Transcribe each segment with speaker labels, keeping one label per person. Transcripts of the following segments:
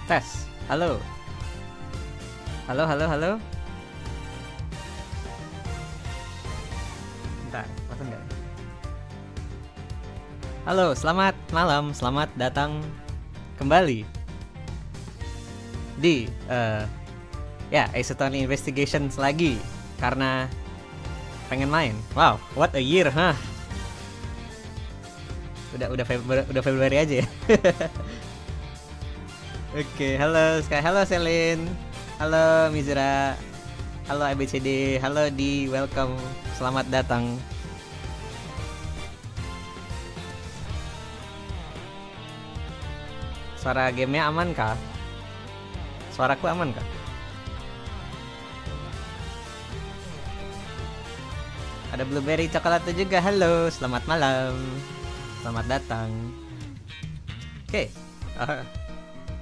Speaker 1: Tes. Halo. Halo. Bentar, pasang nggak? Halo, selamat malam, selamat datang kembali di Ace Attorney Investigations lagi karena pengen main. Wow, what a year, huh? Udah Februari aja ya. Oke, halo Sky, halo Selin, halo Mizra, halo ABCD, halo di, welcome, selamat datang. Suara gamenya aman kah? Suaraku aman kah? Ada blueberry coklat juga, halo, selamat malam, selamat datang. Oke.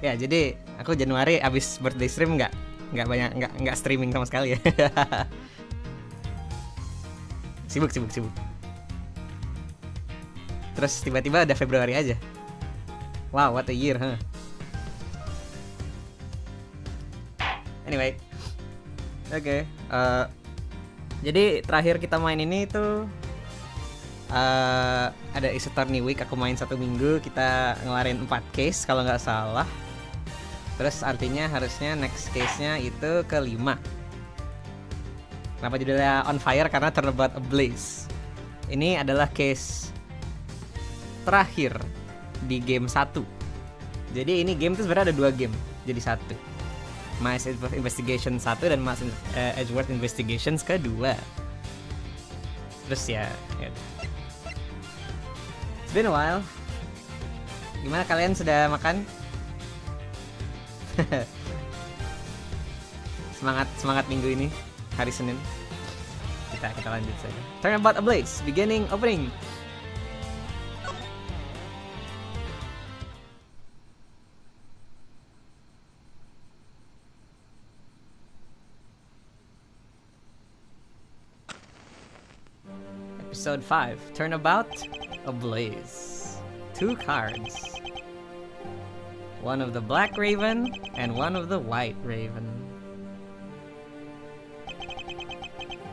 Speaker 1: Ya, jadi aku Januari abis birthday stream nggak streaming sama sekali ya. sibuk. Terus tiba-tiba ada Februari aja. Wow, what a year, huh? Anyway, oke. Jadi terakhir kita main ini tuh ada Ace Attorney Week. Aku main 1 minggu, kita ngelarin 4 case kalau nggak salah. Terus artinya harusnya next case-nya itu ke-5. Kenapa judulnya On Fire? Karena Turnabout Ablaze. Ini adalah case terakhir di game 1. Jadi ini game itu sebenarnya ada 2 game jadi 1. Mice Investigation 1 dan Mice Edgeworth Investigations kedua. Terus ya it's been a while. Gimana kalian, sudah makan? semangat minggu ini, hari Senin. Kita lanjut saja. Turnabout Ablaze, beginning opening. Episode 5, Turnabout Ablaze. 2 cards. One of the Black Raven and one of the White Raven.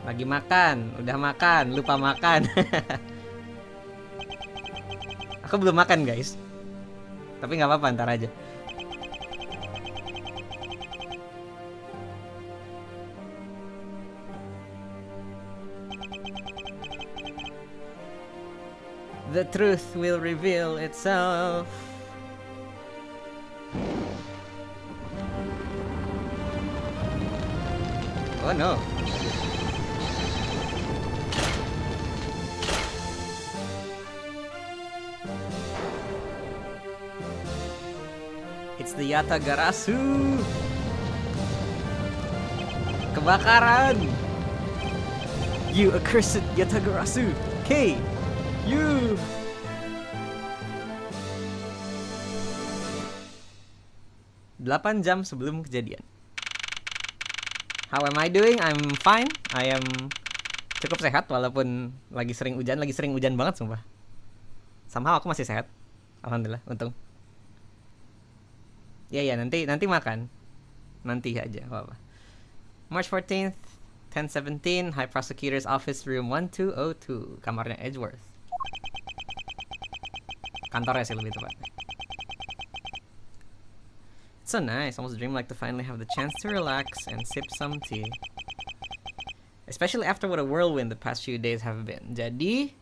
Speaker 1: Lagi makan, udah makan, lupa makan. Aku belum makan guys. Tapi nggak apa-apa, ntar aja. The truth will reveal itself. Oh no. It's the Yatagarasu. Kebakaran. You accursed Yatagarasu. K. You. Delapan jam sebelum kejadian. How am I doing? I'm fine. I am cukup sehat walaupun lagi sering hujan banget sumpah. Somehow aku masih sehat. Alhamdulillah, untung. Ya nanti makan. Nanti aja, apa-apa. March 14th, 10:17, High Prosecutor's Office Room 1202, kamarnya Edgeworth. Kantornya sih lebih tepatnya. It's so nice, almost dreamlike to finally have the chance to relax and sip some tea. Especially after what a whirlwind the past few days have been. Jadi,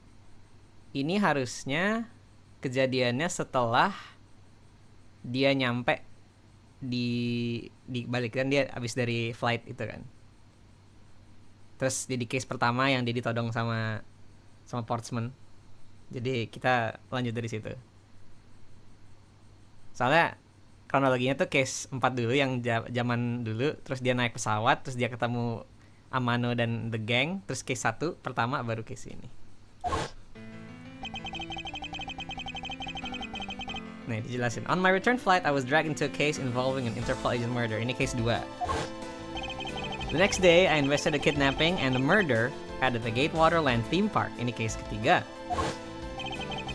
Speaker 1: ini harusnya kejadiannya setelah dia nyampe di balik, kan dia abis dari flight itu kan. Terus jadi case pertama yang dia ditodong sama Portsman. Jadi kita lanjut dari situ. Soalnya kronologinya tuh case 4 dulu yang zaman dulu, terus dia naik pesawat, terus dia ketemu Amano dan the gang, terus case 1 pertama baru case ini. Nih dijelasin. On my return flight, I was dragged into a case involving an Interpol agent murder. Ini case 2. The next day, I investigated a kidnapping and a murder at the Gatewater Land theme park. Ini case ketiga.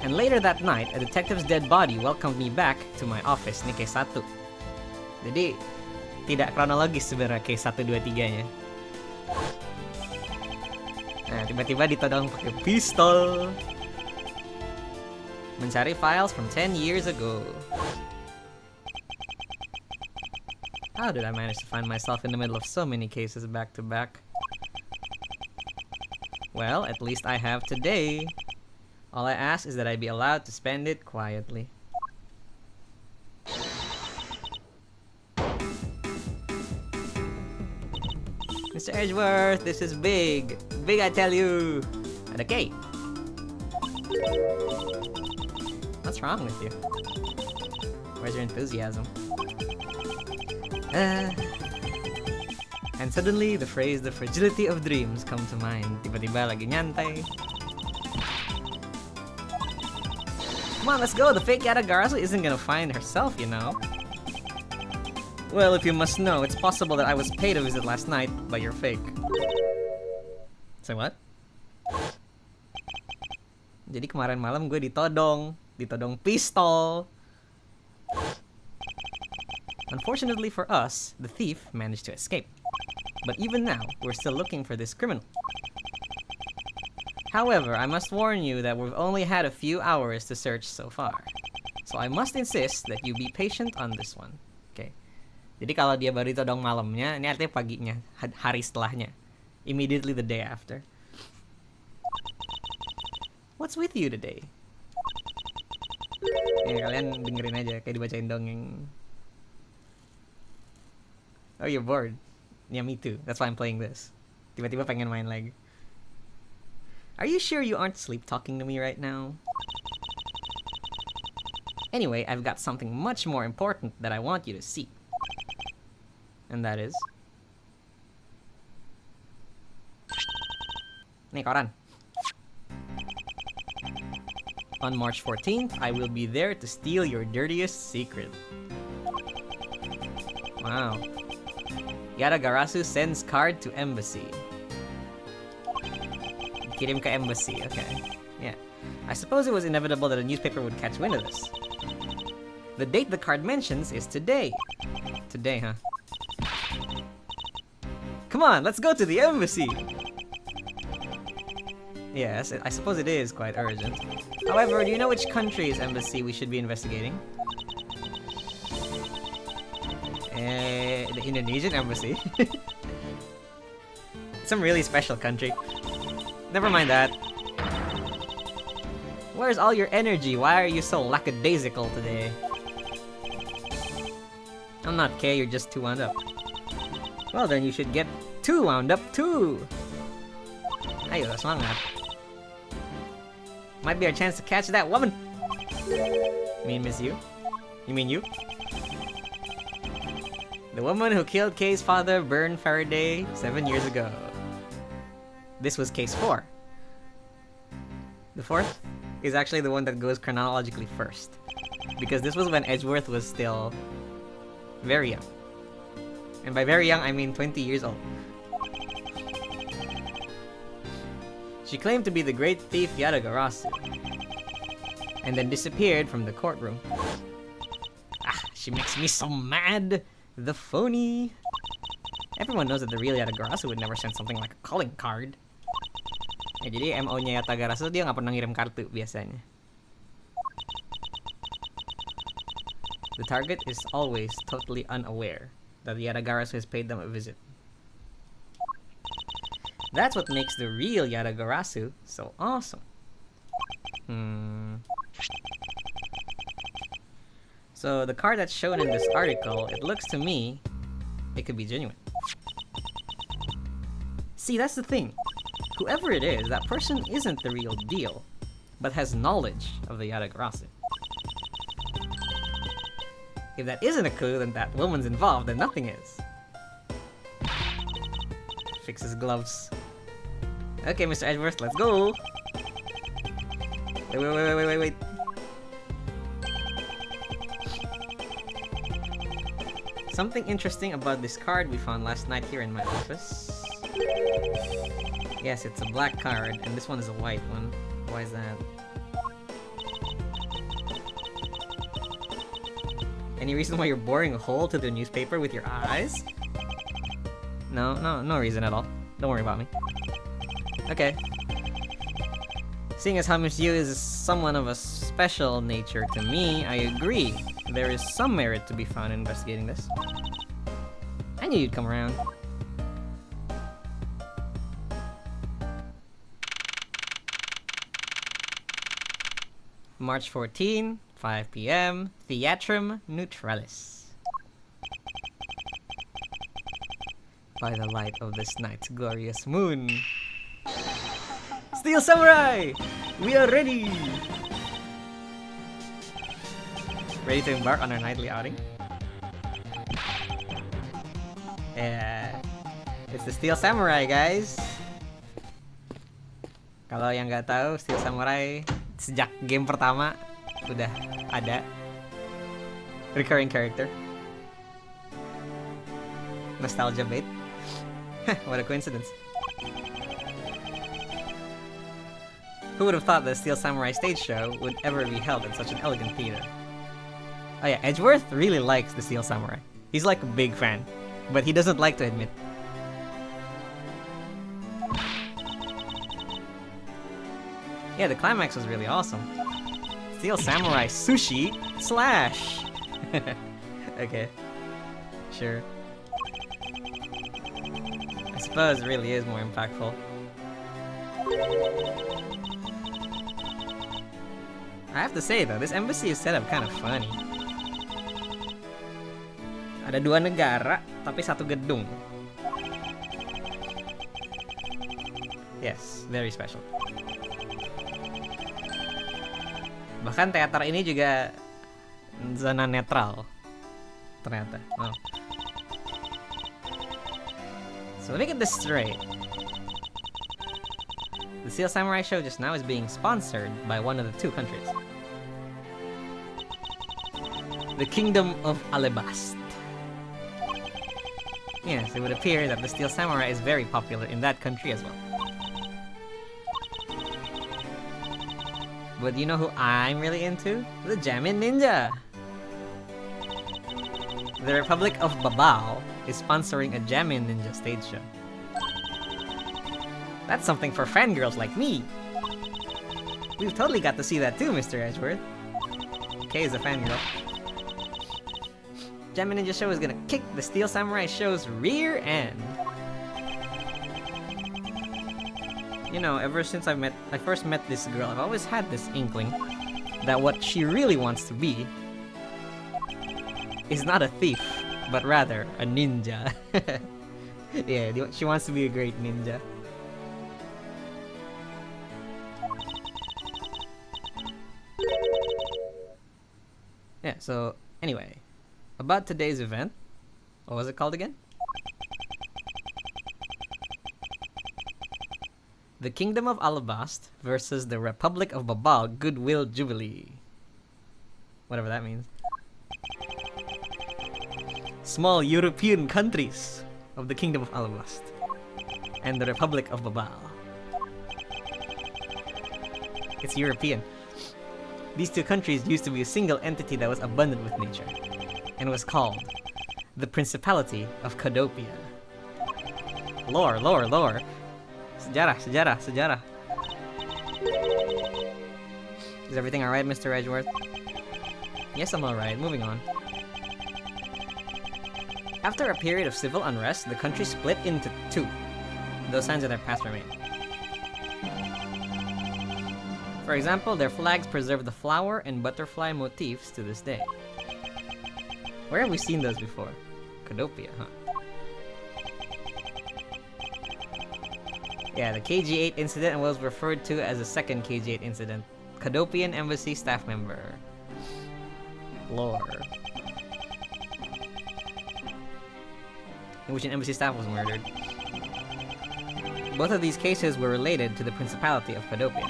Speaker 1: And later that night, a detective's dead body welcomed me back to my office. Ini case 1. Jadi tidak kronologis sebenarnya case 1, 2, 3-nya. Nah, tiba-tiba ditodong pakai pistol. Mencari files from 10 years ago. How did I manage to find myself in the middle of so many cases back to back? Well, at least I have today. All I ask is that I be allowed to spend it quietly. Mr. Edgeworth, this is big. Big, I tell you. And okay. What's wrong with you? Where's your enthusiasm? And suddenly, the phrase, the fragility of dreams, come to mind. Tiba-tiba lagi nyantai. Come on, let's go! The fake Yadagarasu isn't gonna find herself, you know. Well, if you must know, it's possible that I was paid a visit last night, but you're fake. Say what? Jadi kemarin malam gue ditodong pistol. Unfortunately for us, the thief managed to escape. But even now, we're still looking for this criminal. However, I must warn you that we've only had a few hours to search so far. So I must insist that you be patient on this one. Okay. Jadi kalau dia baru ditodong malamnya, ini artinya paginya, hari setelahnya. Immediately the day after. What's with you today? Ya, kalian dengerin aja, kayak dibacain dongeng. Oh, you're bored? Yeah, me too. That's why I'm playing this. Tiba-tiba pengen main lagi. Are you sure you aren't sleep talking to me right now? Anyway, I've got something much more important that I want you to see. And that is... Nih, koran. On March 14th, I will be there to steal your dirtiest secret. Wow. Yadagarasu sends card to embassy. Kirim ke embassy, okay. Yeah. I suppose it was inevitable that a newspaper would catch wind of this. The date the card mentions is today. Today, huh? Come on, let's go to the embassy! Yes, I suppose it is quite urgent. However, do you know which country's embassy we should be investigating? The Indonesian embassy. Some really special country. Never mind that. Where's all your energy? Why are you so lackadaisical today? I'm not Kay, you're just too wound up. Well then you should get too wound up too! Ayo, semangat. Might be our chance to catch that woman! You mean Miss You? You mean you? The woman who killed Kay's father, Bern Faraday, 7 years ago. This was case 4. The 4th is actually the one that goes chronologically first. Because this was when Edgeworth was still very young. And by very young, I mean 20 years old. She claimed to be the great thief Yadagarasu. And then disappeared from the courtroom. Ah, she makes me so mad! The phony! Everyone knows that the real Yadagarasu would never send something like a calling card. Ya, jadi MO-nya Yadagarasu dia nggak pernah ngirim kartu biasanya. The target is always totally unaware that the Yadagarasu has paid them a visit. That's what makes the real Yadagarasu so awesome. So the card that's shown in this article, it looks to me, it could be genuine. See, that's the thing. Whoever it is, that person isn't the real deal, but has knowledge of the Yadagarasu. If that isn't a clue, then that woman's involved, then nothing is. Fix his gloves. Okay, Mr. Edgeworth, let's go! Wait. Something interesting about this card we found last night here in my office. Yes, it's a black card, and this one is a white one. Why is that? Any reason why you're boring a hole to the newspaper with your eyes? No reason at all. Don't worry about me. Okay. Seeing as how Miss Yu is someone of a special nature to me, I agree. There is some merit to be found in investigating this. I knew you'd come around. March 14, 5 p.m. Theatrum Neutralis. By the light of this night's glorious moon. Steel Samurai! We are ready! Ready to embark on our nightly outing? Yeah. It's the Steel Samurai, guys! Kalau yang nggak tahu, Steel Samurai sejak game pertama udah ada recurring character. Nostalgia bait. What a coincidence. Who would have thought the Steel Samurai stage show would ever be held in such an elegant theater? Oh yeah, Edgeworth really likes the Steel Samurai. He's like a big fan, but he doesn't like to admit. Yeah, the climax was really awesome. Steel Samurai Sushi Slash! Okay. Sure. I suppose it really is more impactful. I have to say though, this embassy is set up kind of funny. Ada dua negara, tapi satu gedung. Yes, very special. Bahkan teater ini juga zona netral. Ternyata. Oh. So let me get this straight. The Steel Samurai show just now is being sponsored by one of the two countries. The Kingdom of Alabast. Yes, it would appear that the Steel Samurai is very popular in that country as well. But you know who I'm really into? The Jamin Ninja! The Republic of Babao is sponsoring a Jamin Ninja stage show. That's something for fangirls like me! We've totally got to see that too, Mr. Edgeworth. Kay is a fangirl. Jamin Ninja show is gonna kick the Steel Samurai show's rear end. You know, ever since I first met this girl, I've always had this inkling that what she really wants to be is not a thief, but rather a ninja. Yeah, she wants to be a great ninja. Yeah, so anyway, about today's event, what was it called again? The Kingdom of Alabast versus the Republic of Babao Goodwill Jubilee. Whatever that means. Small European countries of the Kingdom of Alabast and the Republic of Babao. It's European. These two countries used to be a single entity that was abundant with nature and was called the Principality of Cadopia. Lore. Sejarah. Is everything alright, Mr. Edgeworth? Yes, I'm alright. Moving on. After a period of civil unrest, the country split into two, though signs of their past remain. For example, their flags preserve the flower and butterfly motifs to this day. Where have we seen those before? Cadopia, huh? Yeah, the KG-8 incident was referred to as the second KG-8 incident. Cadopian embassy staff member. Lore. In which an embassy staff was murdered. Both of these cases were related to the Principality of Cadopia.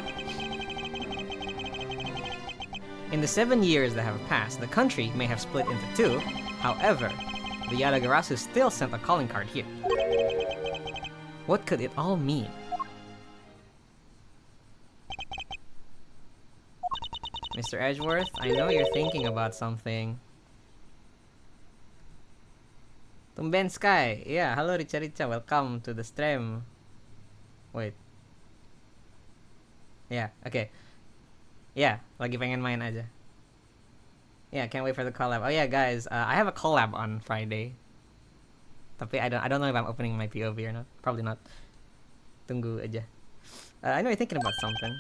Speaker 1: In the 7 years that have passed, the country may have split into two. However, the Yadagarasu still sent a calling card here. What could it all mean? Mr. Edgeworth, I know you're thinking about something. Tumben Sky. Yeah, halo Rica Rica. Welcome to the stream. Wait. Yeah, okay. Yeah, lagi pengen main aja. Yeah, can't wait for the collab. Oh yeah, guys, I have a collab on Friday. Tapi I don't know if I'm opening my POV or not. Probably not. Tunggu aja. I know you're thinking about something.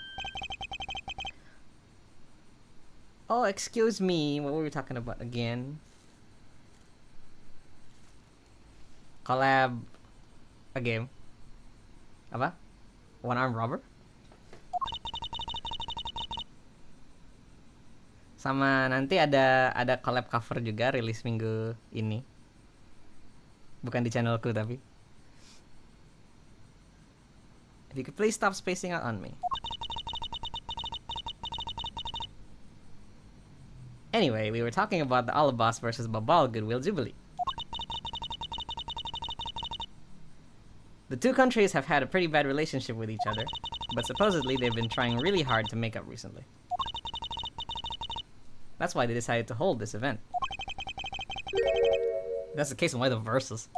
Speaker 1: Oh, excuse me. What were we talking about again? Collab a game. Apa? One arm robber? Sama nanti ada collab cover juga rilis minggu ini. Bukan di channelku tapi. If you could please stop spacing out on me. Anyway, we were talking about the Alabas versus Babal Goodwill Jubilee. The two countries have had a pretty bad relationship with each other, but supposedly they've been trying really hard to make up recently. That's why they decided to hold this event. That's the case, why the verses?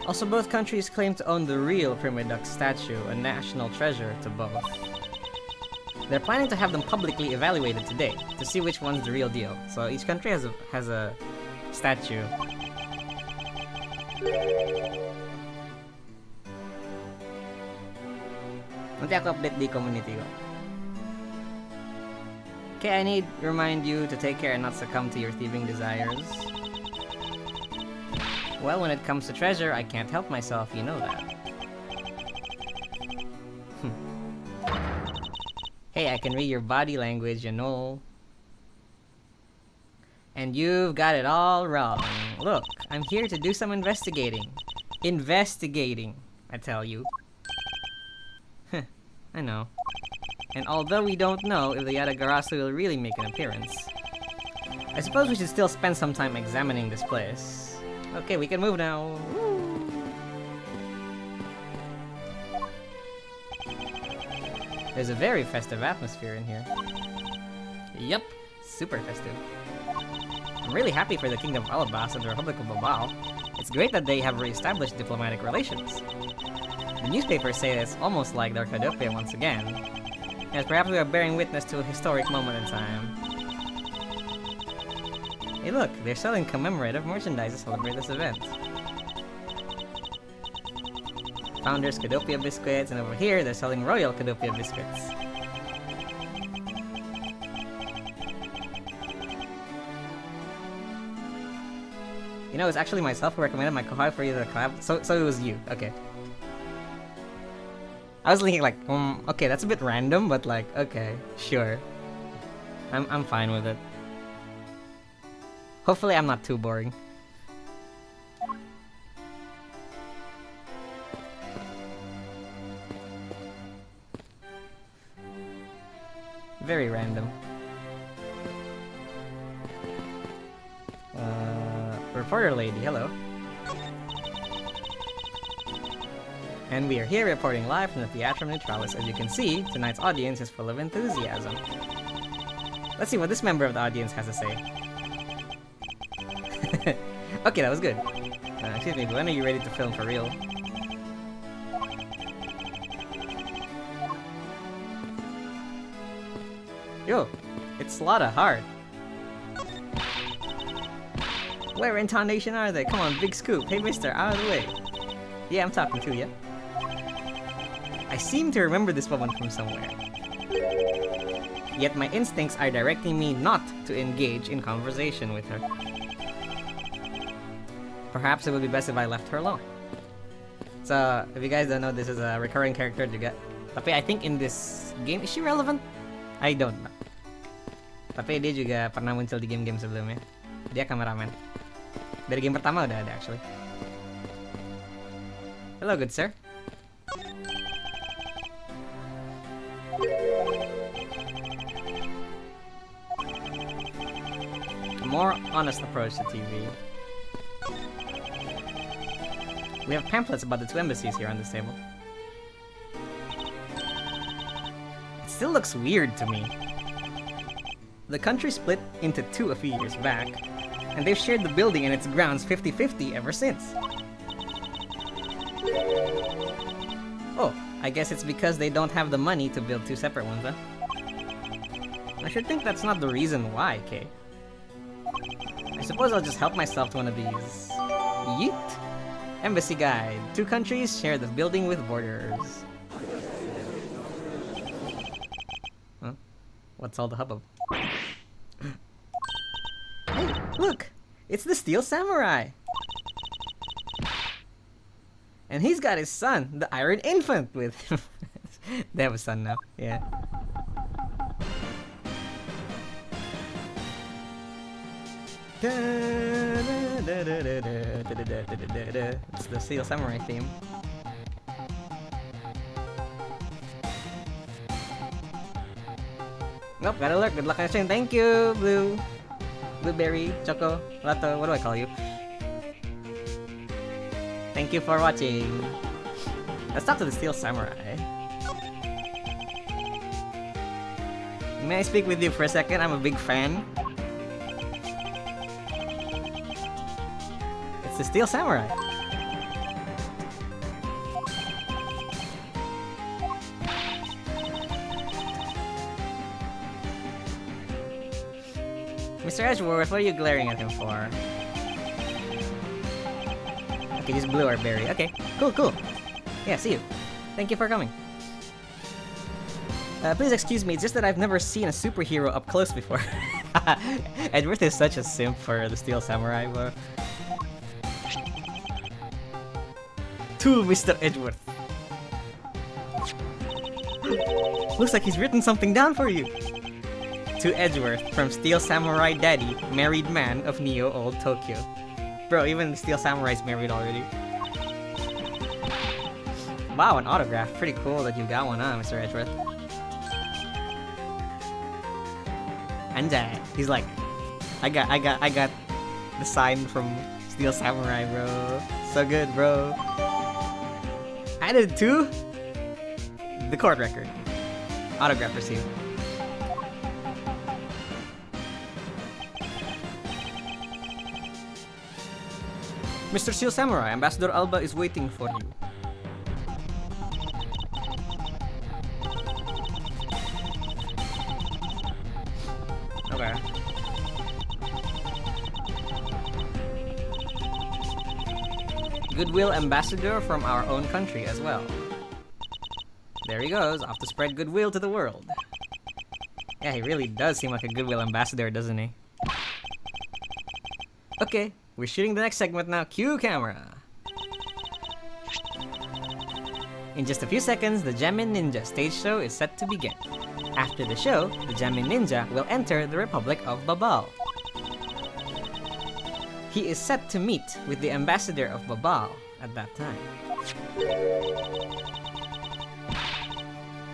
Speaker 1: Also, both countries claim to own the real Prima Duck statue, a national treasure to both. They're planning to have them publicly evaluated today to see which one's the real deal. So each country has a statue. Nanti aku update di community ko. Okay, I need to remind you to take care and not succumb to your thieving desires. Well, when it comes to treasure, I can't help myself, you know that. Hey, I can read your body language, you know. And you've got it all wrong. Look, I'm here to do some investigating. Investigating, I tell you. I know. And although we don't know if the Yatagarasu will really make an appearance, I suppose we should still spend some time examining this place. Okay, we can move now. Woo. There's a very festive atmosphere in here. Yup, super festive. I'm really happy for the Kingdom of Alabas and the Republic of Babal. It's great that they have re-established diplomatic relations. The newspapers say it's almost like they're Cadopia once again. Yes, perhaps we are bearing witness to a historic moment in time. Hey look, they're selling commemorative merchandise to celebrate this event. Founders Cadopia biscuits, and over here they're selling Royal Cadopia biscuits. You know, it's actually myself who recommended my kohai for you to collab. So it was you. Okay. I was thinking like, okay, that's a bit random, but like, okay, sure. I'm fine with it. Hopefully I'm not too boring. Very random. Reporter lady, hello. And we are here reporting live from the Theatrum Neutralis. As you can see, tonight's audience is full of enthusiasm. Let's see what this member of the audience has to say. Okay, that was good. Excuse me, but when are you ready to film for real? Yo, it's Slaughter hard. Where in Tarnation are they? Come on, big scoop. Hey mister, out of the way. Yeah, I'm talking to you. I seem to remember this woman from somewhere. Yet my instincts are directing me not to engage in conversation with her. Perhaps it would be best if I left her alone. So, if you guys don't know, this is a recurring character juga. Tapi I think in this game, is she relevant? I don't know. Tapi dia juga pernah muncul di game-game sebelumnya. Dia kameraman. Dari game pertama udah ada actually. Hello, good sir. A more honest approach to TV. We have pamphlets about the two embassies here on this table. It still looks weird to me. The country split into two a few years back, and they've shared the building and its grounds 50-50 ever since. Oh, I guess it's because they don't have the money to build two separate ones, huh? I should think that's not the reason why, Kay. I suppose I'll just help myself to one of these. Yeet! Embassy guide. Two countries share the building with borders. Huh? What's all the hubbub? Hey, look! It's the Steel Samurai! And he's got his son, the Iron Infant, with him. They have a son now, yeah. It's the Steel Samurai theme. Nope, got alert. Good luck on stream. Thank you, Blue. Blueberry, Choco, Lato, what do I call you? Thank you for watching. Let's talk to the Steel Samurai. May I speak with you for a second? I'm a big fan. It's the Steel Samurai. Mr. Edgeworth, what are you glaring at him for? Okay, just Blue or Berry. Okay, cool. Yeah, see you. Thank you for coming. Please excuse me, it's just that I've never seen a superhero up close before. Edgeworth is such a simp for the Steel Samurai, bro. To Mr. Edgeworth. Looks like he's written something down for you. To Edgeworth from Steel Samurai Daddy, married man of Neo Old Tokyo. Bro, even the Steel Samurai's married already. Wow, an autograph. Pretty cool that you got one, huh, Mr. Edgeworth? Anjay. He's like, I got the sign from Steel Samurai, bro. So good, bro. Added to the court record. Autograph received. Mr. Steel Samurai, Ambassador Alba is waiting for you. Okay. Goodwill ambassador from our own country as well. There he goes, off to spread goodwill to the world. Yeah, he really does seem like a goodwill ambassador, doesn't he? Okay, we're shooting the next segment now. Cue camera. In just a few seconds, the Gemin Ninja stage show is set to begin. After the show, the Gemin Ninja will enter the Republic of Babal. He is set to meet with the ambassador of Babal at that time.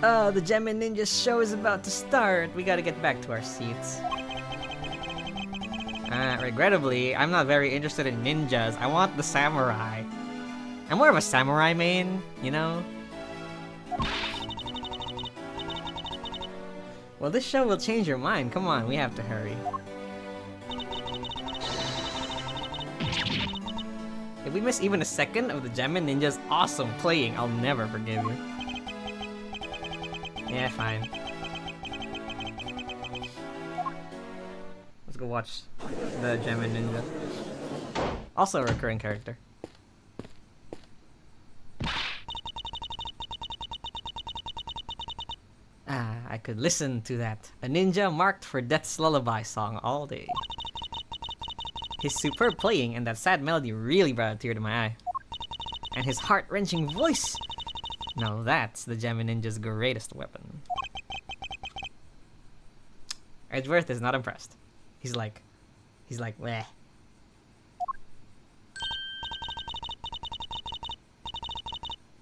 Speaker 1: Oh, the Gemin Ninja show is about to start. We gotta get back to our seats. Regrettably, I'm not very interested in ninjas. I want the samurai. I'm more of a samurai main, you know? Well, this show will change your mind. Come on, we have to hurry. If we miss even a second of the Gemin Ninja's awesome playing, I'll never forgive you. Yeah, fine. Let's go watch the Gemin Ninja. Also a recurring character. I could listen to that. A ninja marked for Death's Lullaby song all day. His superb playing and that sad melody really brought a tear to my eye. And his heart-wrenching voice! Now that's the Gemin Ninja's greatest weapon. Edgeworth is not impressed. He's like, bleh.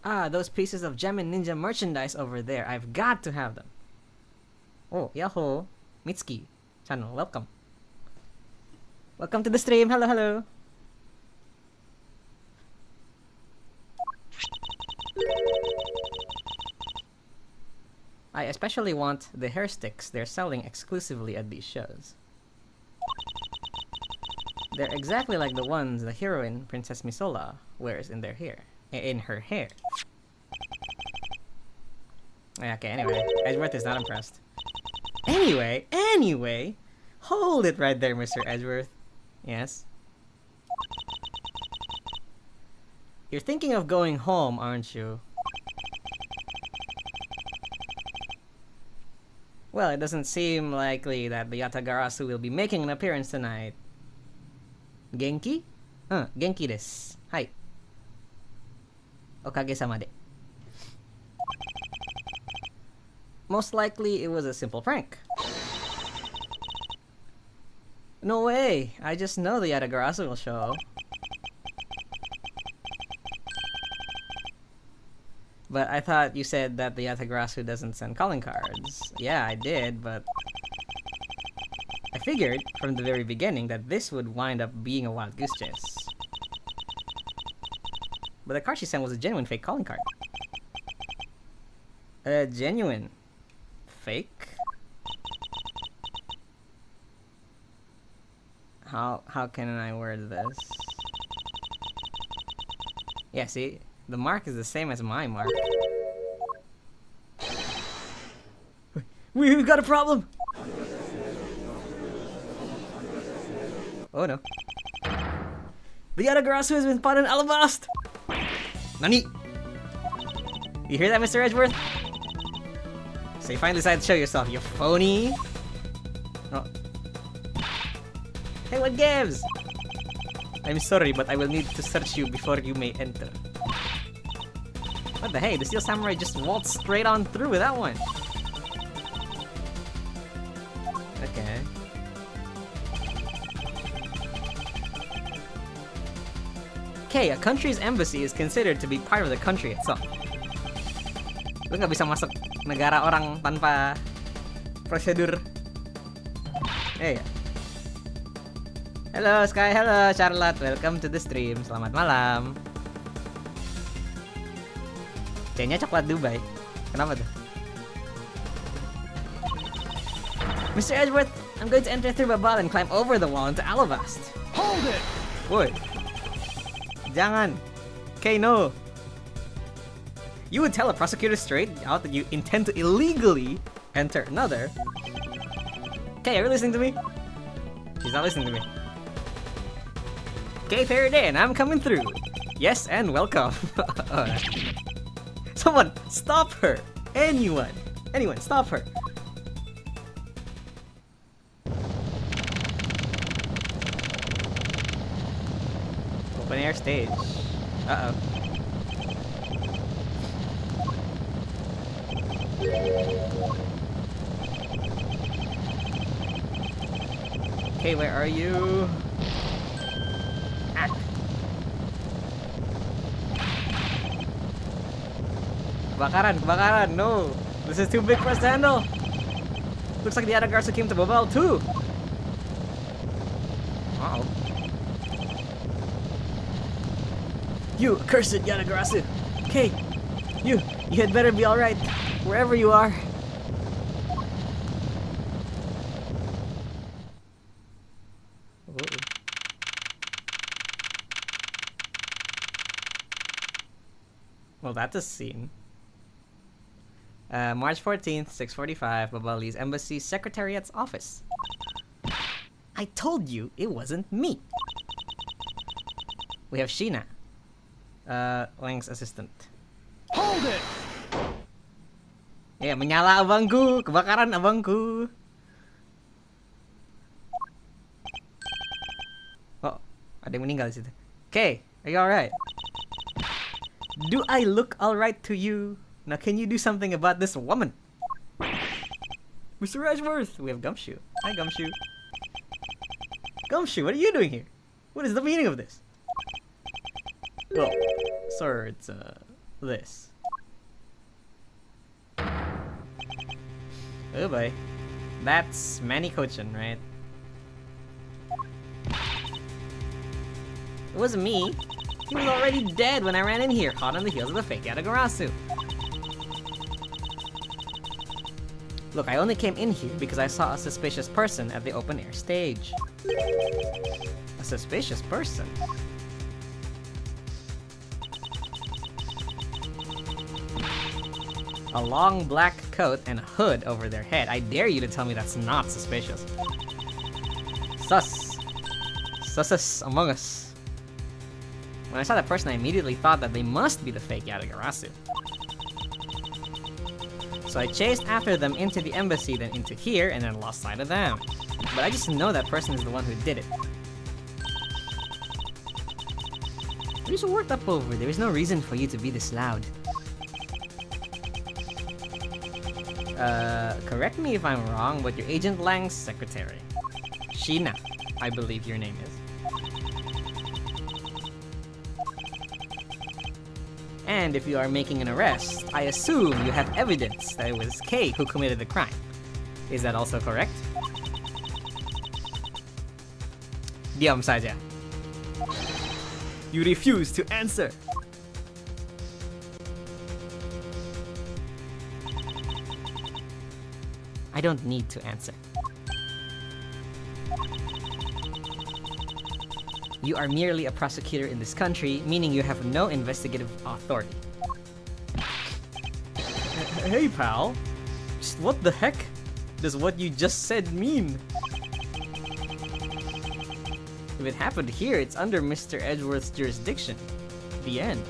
Speaker 1: Ah, those pieces of Gemin Ninja merchandise over there. I've got to have them. Oh, yahoo. Mitsuki channel, welcome. Welcome to the stream. Hello, hello. I especially want the hair sticks they're selling exclusively at these shows. They're exactly like the ones the heroine, Princess Misola, wears in her hair. Okay, anyway, Edgeworth is not impressed. Anyway, hold it right there, Mr. Edgeworth. Yes? You're thinking of going home, aren't you? Well, it doesn't seem likely that the Yatagarasu will be making an appearance tonight. Genki? Genki desu. Hai. Okage-sama de. Most likely, it was a simple prank. No way! I just know the Yatagarasu will show. But I thought you said that the Yatagarasu doesn't send calling cards. Yeah, I did, but I figured from the very beginning that this would wind up being a wild goose chase. But the card she sent was a genuine fake calling card. A genuine fake? How can I word this? Yeah, see? The mark is the same as my mark. We've got a problem! Oh no. The Yatagarasu has been spotted in Alabast! Nani? You hear that, Mr. Edgeworth? So you finally decided to show yourself, you phony! Oh. Hey, what gives? I'm sorry, but I will need to search you before you may enter. What the hey? The Steel Samurai just waltzed straight on through with that one. Okay. Okay, a country's embassy is considered to be part of the country itself. Lu nggak bisa masuk negara orang tanpa prosedur. Hey. Hello Sky, hello Charlotte, welcome to the stream. Selamat malam. Kayaknya coklat Dubai. Kenapa tuh? Mr. Edgeworth, I'm going to enter through Babal and climb over the wall into Alabast.
Speaker 2: Hold it!
Speaker 1: Woi. Jangan. Okay, no. You would tell a prosecutor straight out that you intend to illegally enter another. Okay, are you listening to me? She's not listening to me. Okay, fair day, and I'm coming through. Yes, and welcome. Someone, stop her! Anyone, stop her! Open air stage. Uh-oh. Okay, where are you? Ah. Kebakaran, no! This is too big for us to handle! Looks like the Yatagarasu came to Babel too! Uh-oh. You accursed Yatagarasu! Okay, you had better be alright, wherever you are. Well, that's a scene. March 14th, 6:45, Babali's Embassy Secretariat's office. I told you it wasn't me. We have Sheena, Lang's assistant.
Speaker 2: Hold it!
Speaker 1: Ya, menyala abangku, kebakaran abangku. Oh, ada yang meninggal di situ. Okay, are you alright? Do I look alright to you? Now can you do something about this woman? Mr. Edgeworth, we have Gumshoe. Hi, Gumshoe. Gumshoe, what are you doing here? What is the meaning of this? Well, sir, it's, this. Oh boy. That's Manny Kochan, right? It wasn't me. He was already dead when I ran in here, hot on the heels of the fake Yatagarasu. Look, I only came in here because I saw a suspicious person at the open air stage. A suspicious person? A long black coat and a hood over their head. I dare you to tell me that's not suspicious. Sus. Susus among us. When I saw that person, I immediately thought that they must be the fake Yatagarasu. So I chased after them into the embassy, then into here, and then lost sight of them. But I just know that person is the one who did it. You're so worked up over. There is no reason for you to be this loud. Correct me if I'm wrong, but you're Agent Lang's secretary. Sheena, I believe your name is. And if you are making an arrest, I assume you have evidence that it was Kay who committed the crime. Is that also correct? Diam saja. You refuse to answer. I don't need to answer. You are merely a prosecutor in this country, meaning you have no investigative authority. Hey pal, just what the heck does what you just said mean? If it happened here, it's under Mr. Edgeworth's jurisdiction. The end.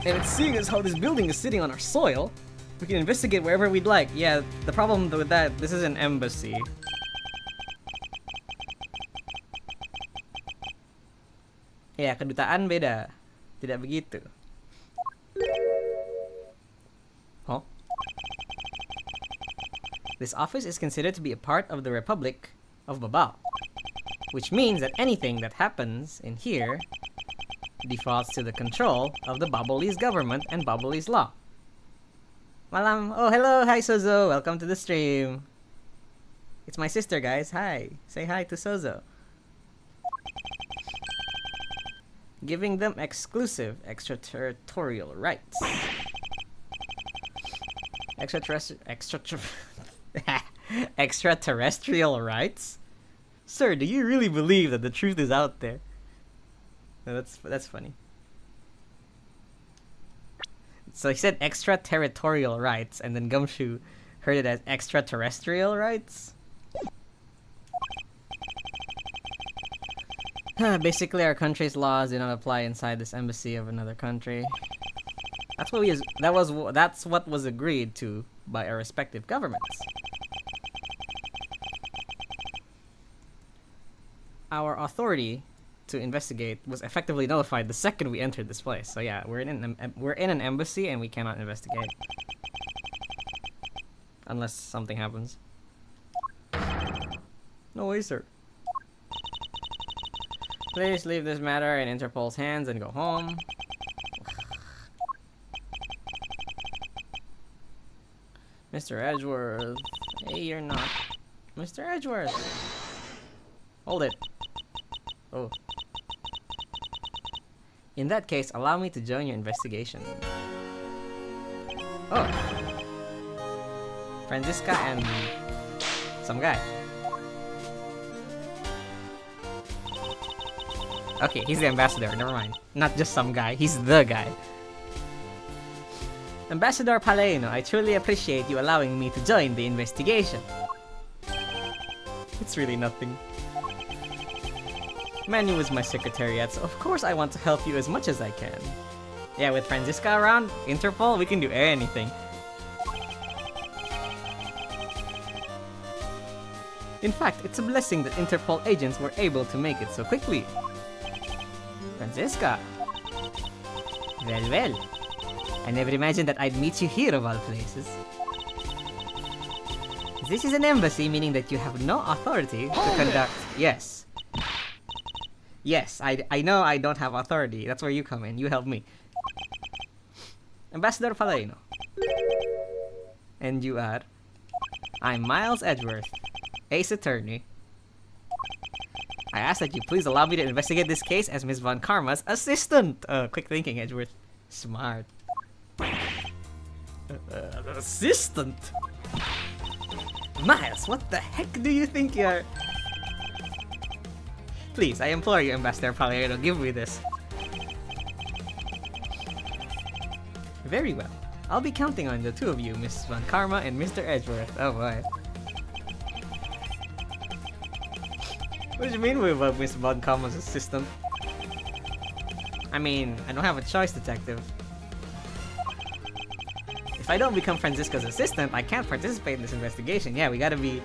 Speaker 1: And it's seeing as how this building is sitting on our soil, we can investigate wherever we'd like. Yeah, the problem with that, this is an embassy. Ya, kedutaan beda. Tidak begitu. Huh? This office is considered to be a part of the Republic of Babao, which means that anything that happens in here defaults to the control of the Babolese government and Babolese law. Malam. Oh, hello. Hi, Sozo. Welcome to the stream. It's my sister, guys. Hi. Say hi to Sozo. Giving them exclusive extraterritorial rights. Extraterrestrial rights? Sir, do you really believe that the truth is out there? No, that's funny. So he said extraterritorial rights, and then Gumshoe heard it as extraterrestrial rights? Basically, our country's laws do not apply inside this embassy of another country. That's what was agreed to by our respective governments. Our authority to investigate was effectively nullified the second we entered this place. So yeah, we're in an embassy and we cannot investigate unless something happens. No way, sir. Please leave this matter in Interpol's hands and go home. Mr. Edgeworth. Hey, you're not. Mr. Edgeworth. Hold it. Oh. In that case, allow me to join your investigation. Oh. Franziska and some guy. Okay, he's the ambassador, never mind. Not just some guy, he's the guy. Ambassador Paleno, I truly appreciate you allowing me to join the investigation. It's really nothing. Manu is my secretariat, so of course I want to help you as much as I can. Yeah, with Franziska around, Interpol, we can do anything. In fact, it's a blessing that Interpol agents were able to make it so quickly. Franziska. Well, well. I never imagined that I'd meet you here of all places. This is an embassy, meaning that you have no authority to conduct... Yes. Yes, I know I don't have authority. That's where you come in. You help me. Ambassador Paleno. And you are? I'm Miles Edgeworth, Ace Attorney. I ask that you please allow me to investigate this case as Ms. Von Karma's assistant. Quick thinking, Edgeworth. Smart. Assistant? Miles, what the heck do you think you are? Please, I implore you, Ambassador Palero, give me this. Very well. I'll be counting on the two of you, Miss Von Karma and Mr. Edgeworth. Oh boy. What do you mean we love Miss Von Karma's assistant? I mean, I don't have a choice, Detective. If I don't become Francisco's assistant, I can't participate in this investigation. Yeah, we gotta be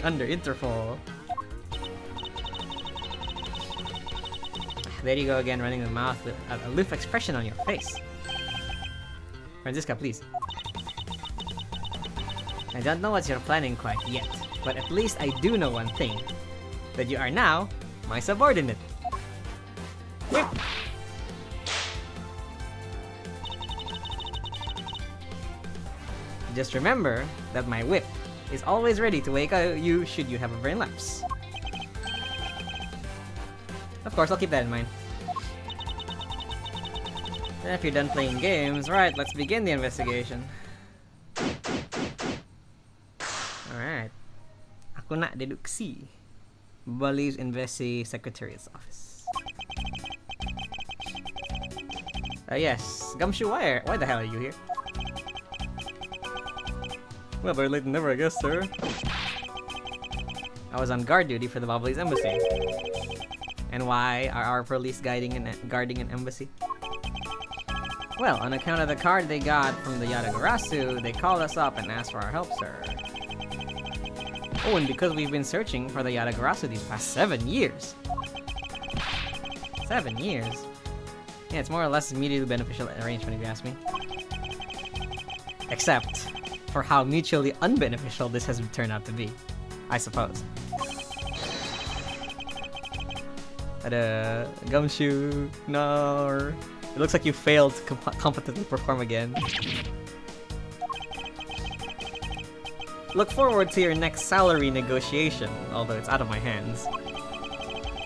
Speaker 1: under Interpol. There you go again, running the mouth with an aloof expression on your face. Francisca, please. I don't know what you're planning quite yet, but at least I do know one thing. That you are now my subordinate. Whip! Just remember that my whip is always ready to wake you should you have a brain lapse. Of course, I'll keep that in mind. And if you're done playing games, right, let's begin the investigation. Alright. Ako na deduksi. Bali's Investi Secretariat's office. Yes. Gumshoe, why the hell are you here? Well, better late than never, I guess, sir. I was on guard duty for the Bobblies embassy. And why are our police guarding an embassy? Well, on account of the card they got from the Yatagarasu, they called us up and asked for our help, sir. Oh, and because we've been searching for the Yatagarasu these past 7 years. 7 years? Yeah, it's more or less a mutually beneficial arrangement if you ask me. Except for how mutually unbeneficial this has turned out to be, I suppose. Gumshoe, no. It looks like you failed to competently perform again. Look forward to your next salary negotiation, although it's out of my hands.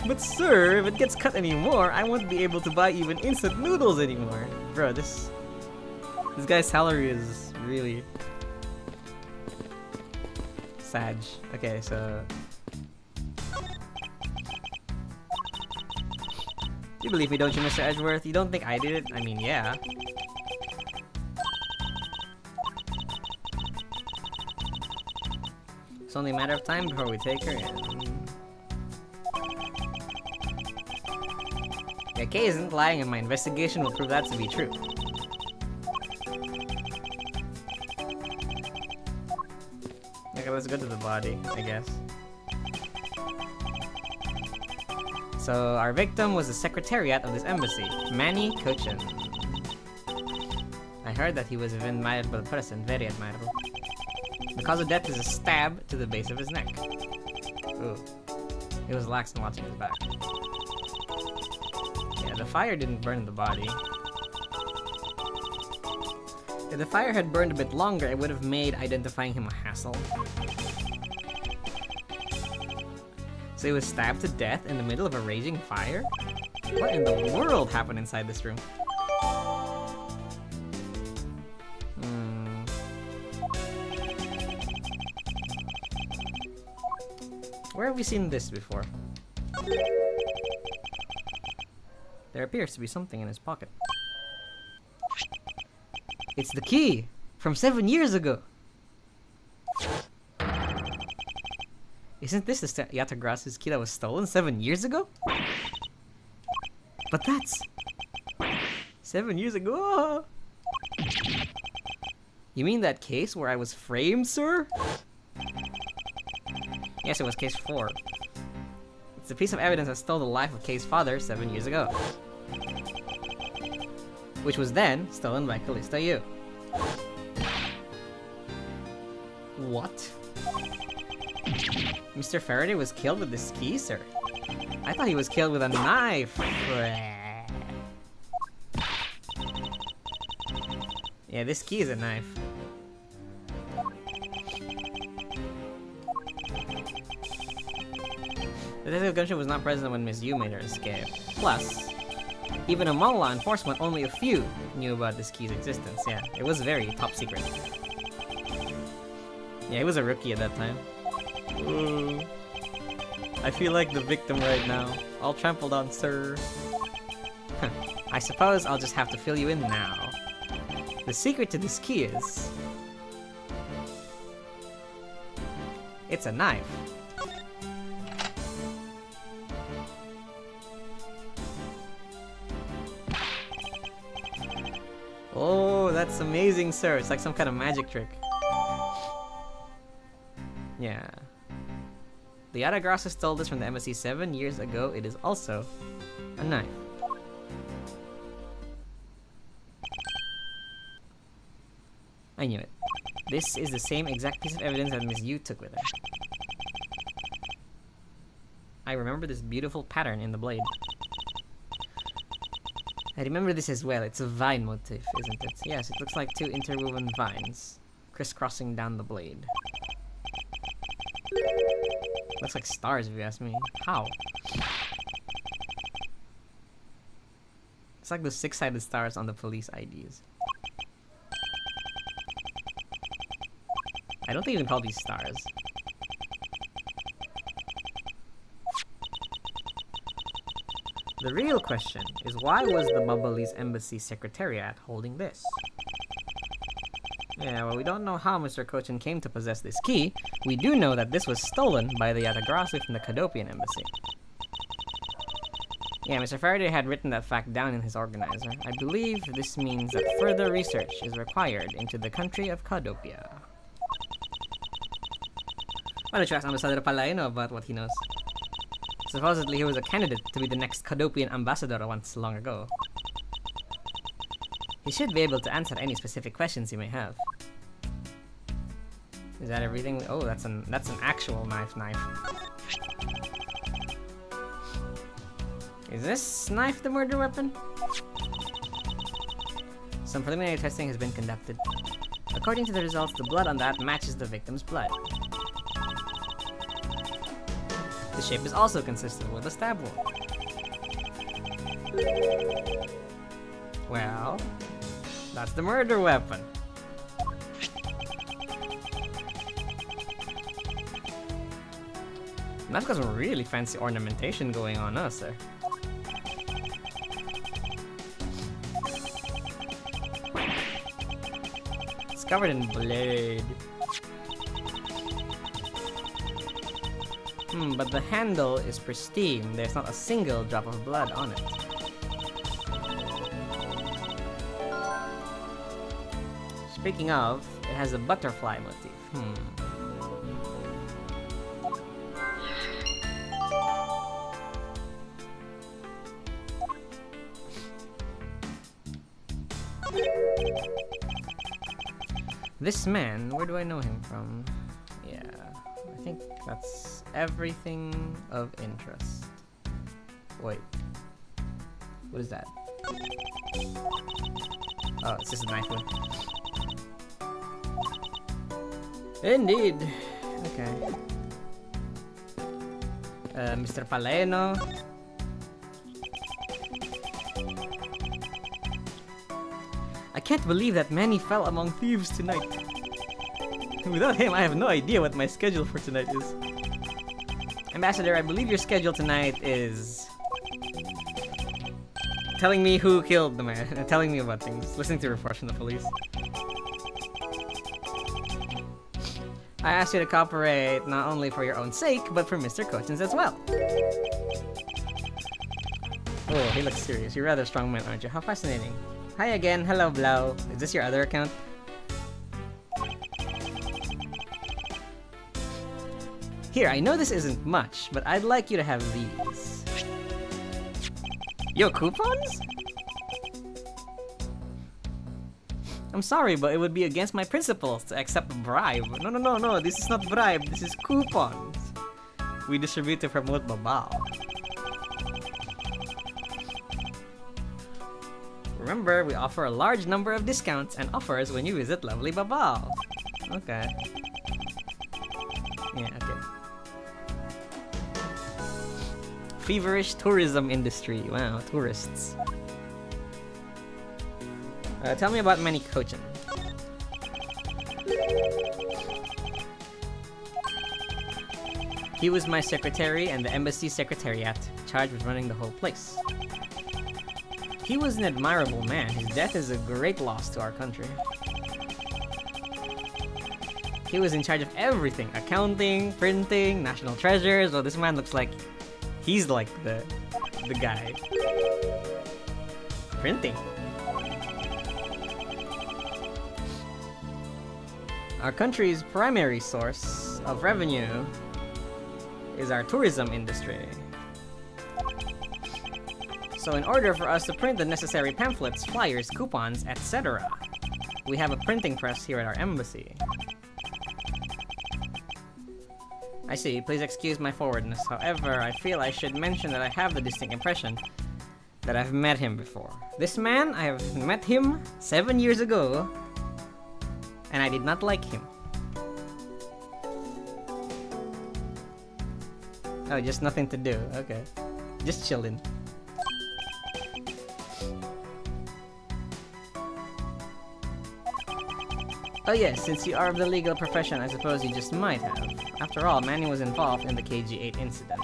Speaker 1: But sir, if it gets cut anymore, I won't be able to buy even instant noodles anymore. Bro, this guy's salary is really sag. Okay, so you believe me, don't you, Mr. Edgeworth? You don't think I did it? I mean, yeah. It's only a matter of time before we take her in. Yeah, Kay isn't lying, and my investigation will prove that to be true. Okay, let's go to the body, I guess. So, our victim was the secretariat of this embassy, Manny Cochin. I heard that he was an admirable person, very admirable. The cause of death is a stab to the base of his neck. Ooh. He was lax in watching his back. Yeah, the fire didn't burn the body. If the fire had burned a bit longer, it would have made identifying him a hassle. So he was stabbed to death in the middle of a raging fire? What in the world happened inside this room? Where have we seen this before? There appears to be something in his pocket. It's the key! From 7 years ago! Isn't this the Yatagrasu's key that was stolen 7 years ago? But that's 7 years ago! You mean that case where I was framed, sir? Yes, it was case 4. It's a piece of evidence that stole the life of Kay's father 7 years ago. Which was then stolen by Callista Yu. What? Mr. Faraday was killed with this key, sir? I thought he was killed with a knife. Yeah, this key is a knife. Detective Gumshoe was not present when Miss Yu made her escape. Plus, Even among law enforcement, only a few knew about this key's existence. Yeah, it was very top secret. Yeah, he was a rookie at that time. Ooh. I feel like the victim right now. All trampled on, sir. I suppose I'll just have to fill you in now. The secret to this key is... it's a knife. Oh, that's amazing, sir. It's like some kind of magic trick. Yeah. The Adagrassi stole this from the embassy 7 years ago. It is also a knife. I knew it. This is the same exact piece of evidence that Miss Yu took with her. I remember this beautiful pattern in the blade. I remember this as well. It's a vine motif, isn't it? Yes, it looks like two interwoven vines crisscrossing down the blade. Looks like stars, if you ask me. How? It's like the 6-sided stars on the police IDs. I don't even call these stars. The real question is, why was the Bubbly's embassy secretariat holding this? Yeah, well, we don't know how Mr. Cochin came to possess this key. We do know that this was stolen by the Adagrassi from the Cadopian embassy. Yeah, Mr. Faraday had written that fact down in his organizer. I believe this means that further research is required into the country of Cadopia. Why don't you ask Ambassador Palaino about what he knows? Supposedly he was a candidate to be the next Cadopian ambassador once long ago. He should be able to answer any specific questions you may have. Is that everything? Oh, that's an actual knife. Is this knife the murder weapon? Some preliminary testing has been conducted. According to the results, the blood on that matches the victim's blood. The shape is also consistent with a stab wound. Well, that's the murder weapon. That's got some really fancy ornamentation going on, sir. It's covered in blade. But the handle is pristine. There's not a single drop of blood on it. Speaking of, it has a butterfly motif. This man, where do I know him from? Yeah, I think that's everything of interest. Wait, what is that? Oh, it's just a knife one. Indeed. Okay. Mr. Paleno. I can't believe that Manny fell among thieves tonight. Without him, I have no idea what my schedule for tonight is. Ambassador, I believe your schedule tonight is telling me who killed the man, telling me about things, listening to reports from the police. I asked you to cooperate not only for your own sake, but for Mr. Cochin's as well. Oh, he looks serious. You're a rather strong man, aren't you? How fascinating. Hi again. Hello, Blau. Is this your other account? Here, I know this isn't much, but I'd like you to have these. Yo, coupons? I'm sorry, but it would be against my principles to accept a bribe. No, this is not bribe, this is coupons. We distribute to promote Babao. Remember, we offer a large number of discounts and offers when you visit lovely Babao. Okay. Yeah, okay. Feverish tourism industry. Wow, tourists. Tell me about Manny Kochan. He was my secretary and the embassy secretariat, charged with running the whole place. He was an admirable man. His death is a great loss to our country. He was in charge of everything. Accounting, printing, national treasures. Well, this man looks like he's like the guy. Printing. Our country's primary source of revenue is our tourism industry. So in order for us to print the necessary pamphlets, flyers, coupons, etc., we have a printing press here at our embassy. I see, please excuse my forwardness. However, I feel I should mention that I have the distinct impression that I've met him before. This man, I have met him 7 years ago, and I did not like him. Oh, just nothing to do. Okay. Just chillin'. Oh yes, since you are of the legal profession, I suppose you just might have. After all, Manny was involved in the KG8 incident.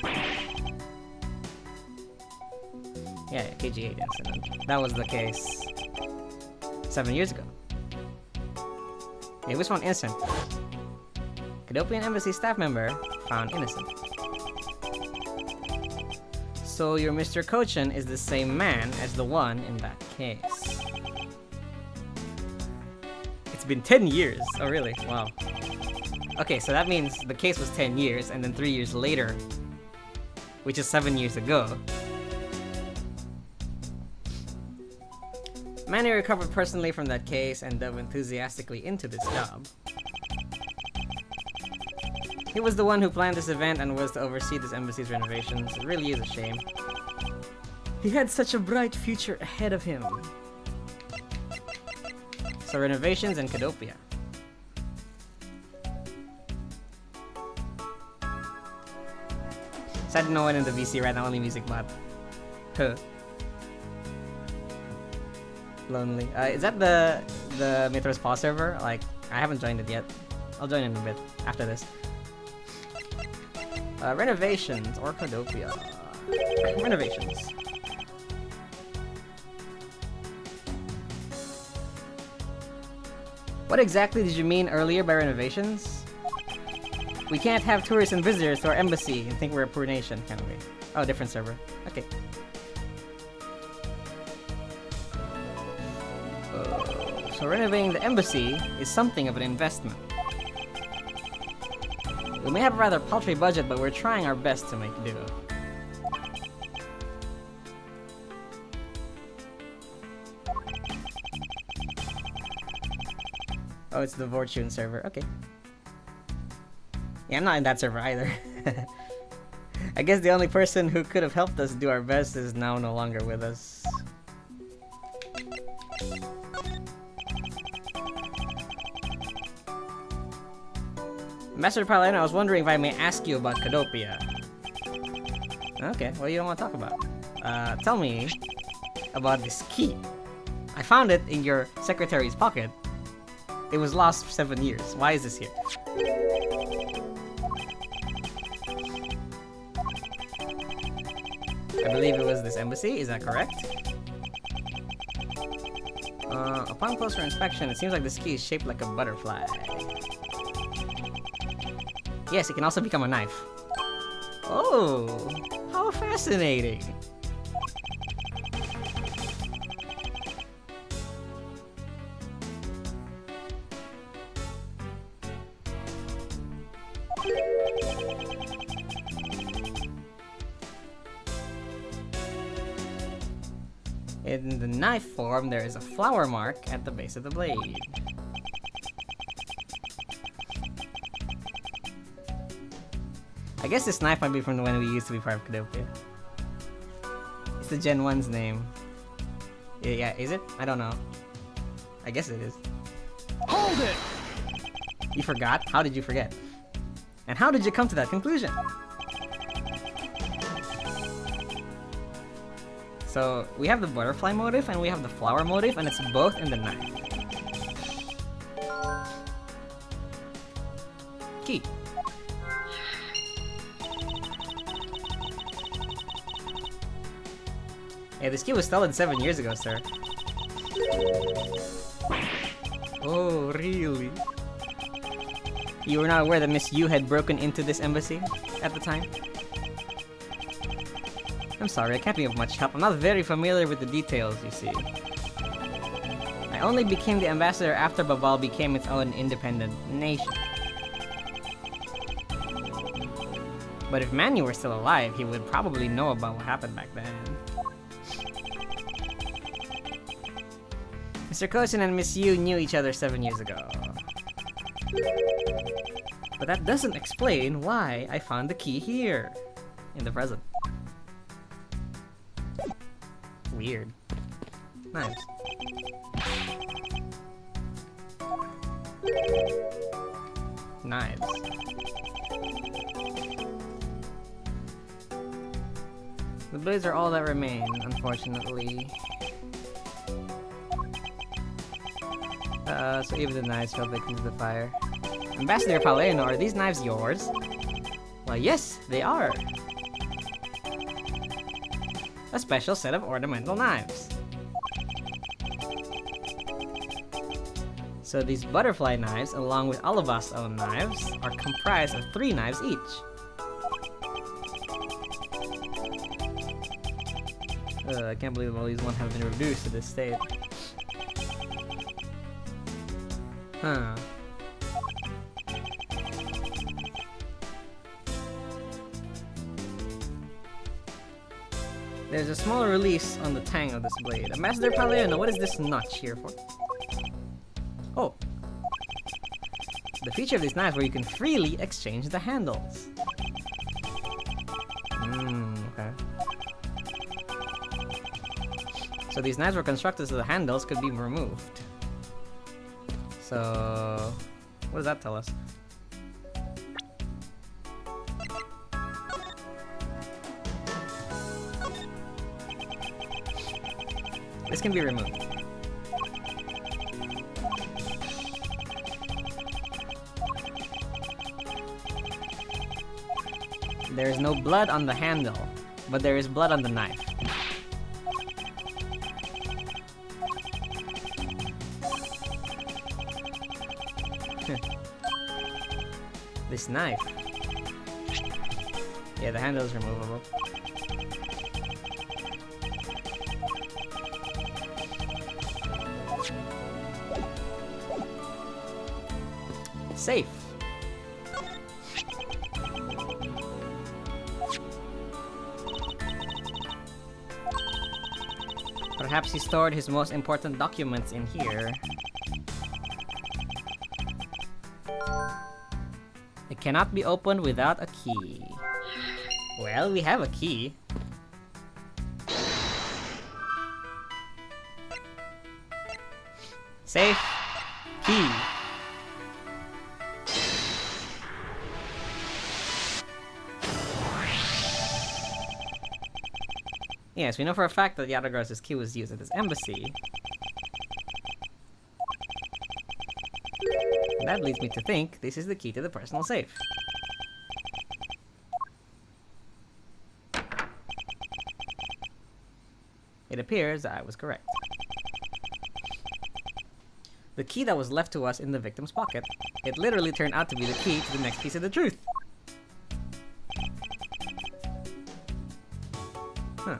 Speaker 1: Yeah, KG8 incident. That was the case 7 years ago. It was found innocent. Cadopian embassy staff member found innocent. So your Mr. Kochan is the same man as the one in that case. It's been 10 years. Oh really? Wow. Okay, so that means the case was 10 years, and then 3 years later, which is 7 years ago, Manny recovered personally from that case and dove enthusiastically into this job. He was the one who planned this event and was to oversee this embassy's renovations. It really is a shame. He had such a bright future ahead of him. So renovations and Cadopia. Sad no one in the VC right now, only music bot. Huh. Lonely. Is that the Mythos Paw server? Like, I haven't joined it yet. I'll join in a bit after this. Renovations or Cadopia. Renovations. What exactly did you mean earlier by renovations? We can't have tourists and visitors to our embassy and think we're a poor nation, can we? Oh, different server. Okay. So renovating the embassy is something of an investment. We may have a rather paltry budget, but we're trying our best to make do. Oh, it's the Fortune server. Okay. Yeah, I'm not in that server either. I guess the only person who could have helped us do our best is now no longer with us. Master Paladin, I was wondering if I may ask you about Cadopia. Okay, what do you want to talk about? Tell me about this key. I found it in your secretary's pocket. It was lost for 7 years. Why is this here? I believe it was this embassy, is that correct? Upon closer inspection, it seems like this key is shaped like a butterfly. Yes, it can also become a knife. Oh, how fascinating! In the knife form, there is a flower mark at the base of the blade. I guess this knife might be from the one we used to be part of Cadopia. It's the Gen 1's name. Yeah, is it? I don't know. I guess it is.
Speaker 2: Hold it!
Speaker 1: You forgot? How did you forget? And how did you come to that conclusion? So we have the butterfly motif and we have the flower motif, and it's both in the knife. Key. Yeah, this key was stolen 7 years ago, sir. Oh, really? You were not aware that Miss Yu had broken into this embassy at the time? I'm sorry, I can't be of much help. I'm not very familiar with the details, you see. I only became the ambassador after Babal became its own independent nation. But if Manu were still alive, he would probably know about what happened back then. Mr. Kosin and Miss Yu knew each other 7 years ago. But that doesn't explain why I found the key here, in the present. Weird. Knives. Knives. The blades are all that remain, unfortunately. So even the knives fell victim to the fire. Ambassador Paleno, are these knives yours? Why, yes, they are. A special set of ornamental knives. So these butterfly knives, along with all of us own knives, are comprised of 3 knives each. I can't believe all these ones have been reduced to this state. Huh. There's a small release on the tang of this blade. Ambassador Paleno, what is this notch here for? Oh. The feature of these knives where you can freely exchange the handles. Okay. So these knives were constructed so the handles could be removed. So, what does that tell us? This can be removed. There is no blood on the handle, but there is blood on the knife. This knife. Yeah, the handle is removable. Safe. Perhaps he stored his most important documents in here. It cannot be opened without a key. Well, we have a key. Safe. Key. Yes, we know for a fact that Yadagar's key was used at this embassy. That leads me to think this is the key to the personal safe. It appears that I was correct. The key that was left to us in the victim's pocket, it literally turned out to be the key to the next piece of the truth. Huh.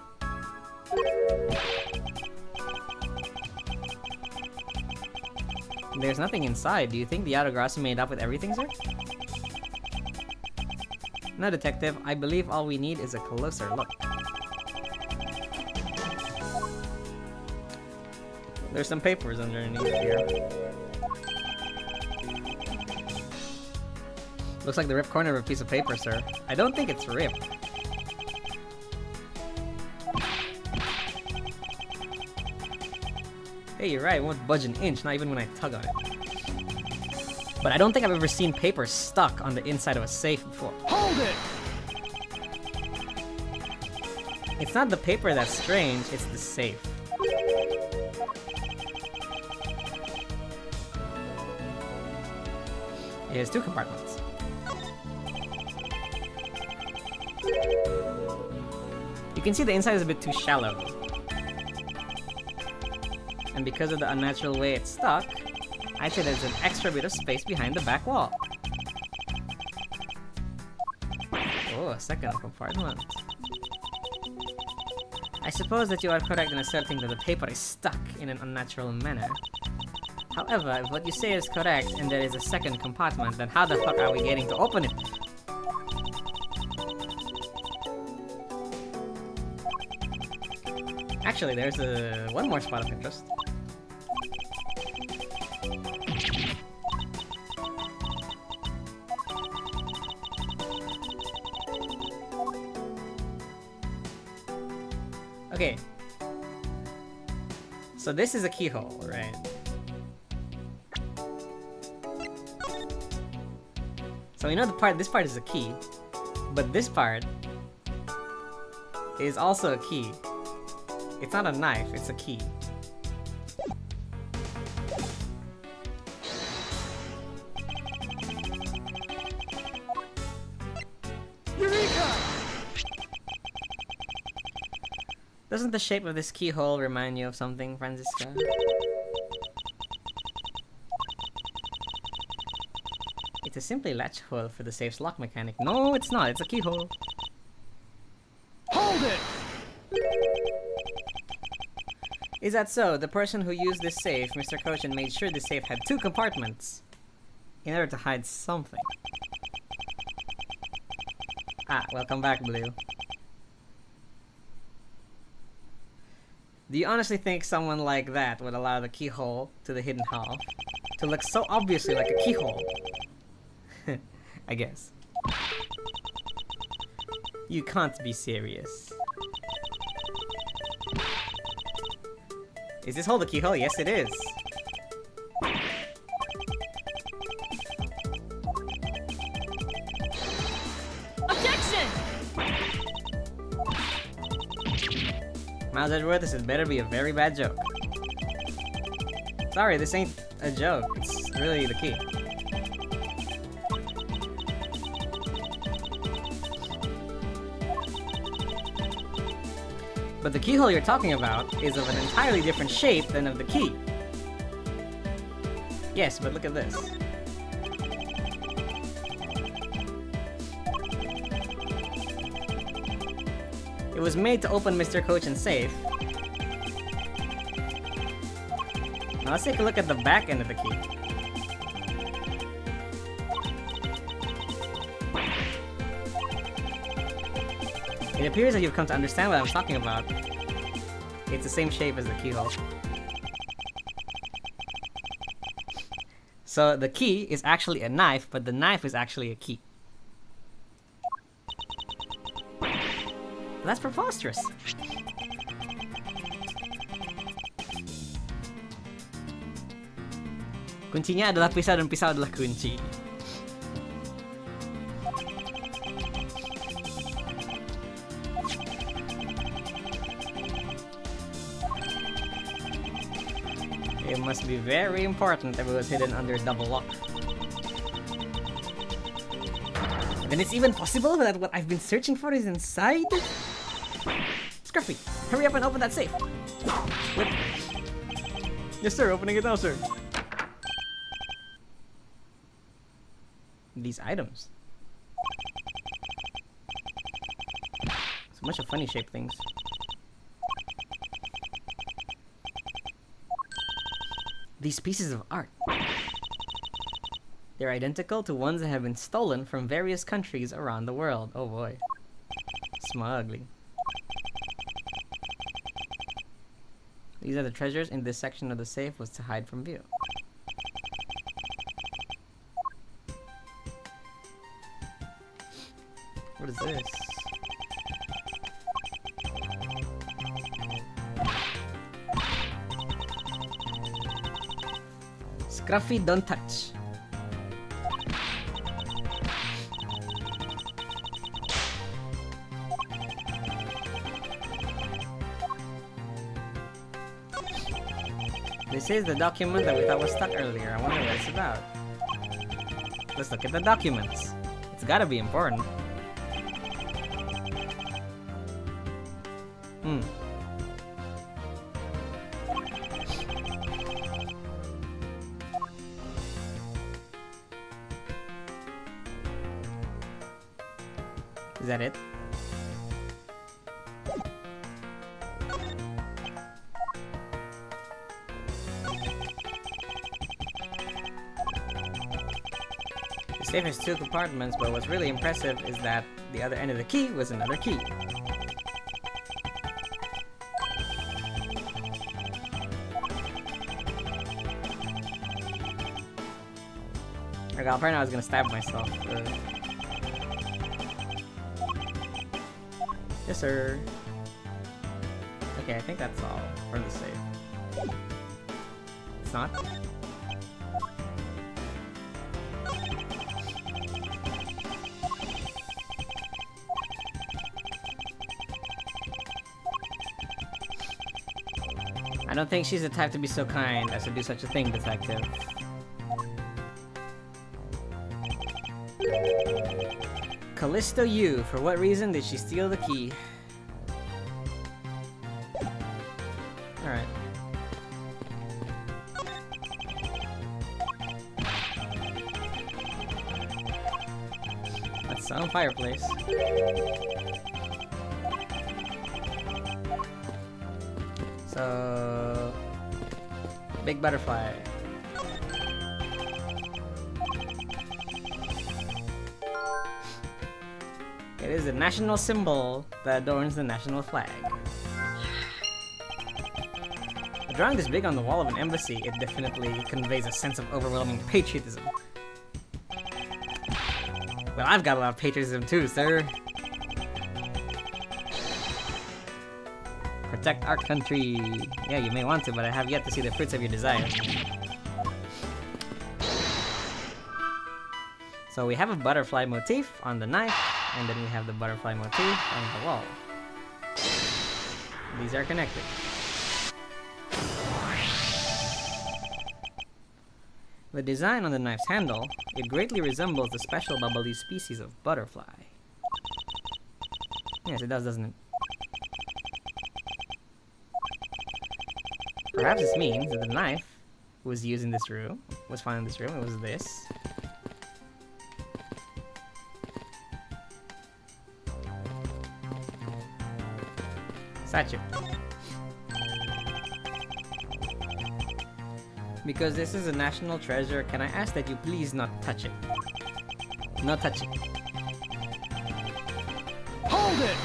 Speaker 1: There's nothing inside. Do you think the Yadagar's made up with everything, sir? No, detective. I believe all we need is a closer look. There's some papers underneath here. Looks like the ripped corner of a piece of paper, sir. I don't think it's ripped. Hey, you're right, it won't budge an inch, not even when I tug on it. But I don't think I've ever seen paper stuck on the inside of a safe before.
Speaker 2: Hold it!
Speaker 1: It's not the paper that's strange, it's the safe. It has 2 compartments. You can see the inside is a bit too shallow. And because of the unnatural way it's stuck, I'd say there's an extra bit of space behind the back wall. Oh, a second compartment. I suppose that you are correct in asserting that the paper is stuck in an unnatural manner. However, if what you say is correct and there is a second compartment, then how the fuck are we getting to open it? Actually, there's one more spot of interest. Okay. So this is a keyhole, right? So we know this part is a key, but this part is also a key. It's not a knife, it's a key.
Speaker 2: Eureka!
Speaker 1: Doesn't the shape of this keyhole remind you of something, Franziska? It's a simply latch hole for the safe's lock mechanic. No, it's not. It's a keyhole.
Speaker 2: Hold it!
Speaker 1: Is that so? The person who used this safe, Mr. Kochin, made sure the safe had 2 compartments in order to hide something. Ah, welcome back, Blue. Do you honestly think someone like that would allow the keyhole to the hidden half to look so obviously like a keyhole? I guess. You can't be serious. Is this hole the keyhole? Yes, it is.
Speaker 2: Objection!
Speaker 1: Miles Edgeworth, this had better be a very bad joke. Sorry, this ain't a joke. It's really the key. But the keyhole you're talking about is of an entirely different shape than of the key. Yes, but look at this. It was made to open Mr. Kochin's safe. Now let's take a look at the back end of the key. It appears that you've come to understand what I'm talking about. It's the same shape as the keyhole. So the key is actually a knife, but the knife is actually a key. That's preposterous. Kuncinya adalah pisau dan pisau adalah kunci. It must be very important if it was hidden under double lock. And then it's even possible that what I've been searching for is inside? Scruffy, hurry up and open that safe. Wait. Yes sir, opening it now, sir. These items. So much of funny shaped things. These pieces of art. They're identical to ones that have been stolen from various countries around the world. Oh boy. Smugly. These are the treasures in this section of the safe was to hide from view. What is this? Scruffy, don't touch. This is the document that we thought was stuck earlier. I wonder what it's about. Let's look at the documents. It's gotta be important. Is that it? The safe has 2 compartments, but what's really impressive is that the other end of the key was another key. I got right now I was gonna stab myself. Yes, sir. Okay, I think that's all for the save. It's not? I don't think she's the type to be so kind as to do such a thing, detective. Callisto Yu, for what reason did she steal the key? Alright. That's some fireplace. So... big butterfly. It is a national symbol that adorns the national flag. Drawing this big on the wall of an embassy, it definitely conveys a sense of overwhelming patriotism. Well, I've got a lot of patriotism too, sir. Protect our country. Yeah, you may want to, but I have yet to see the fruits of your desire. So we have a butterfly motif on the knife, and then we have the butterfly motif on the wall. These are connected. The design on the knife's handle, it greatly resembles the special bubbly species of butterfly. Yes, it does, doesn't it? Perhaps this means that the knife was used in this room, was found in this room, it was this. Statue. Because this is a national treasure, can I ask that you please not touch it? Not touch it.
Speaker 2: Hold it!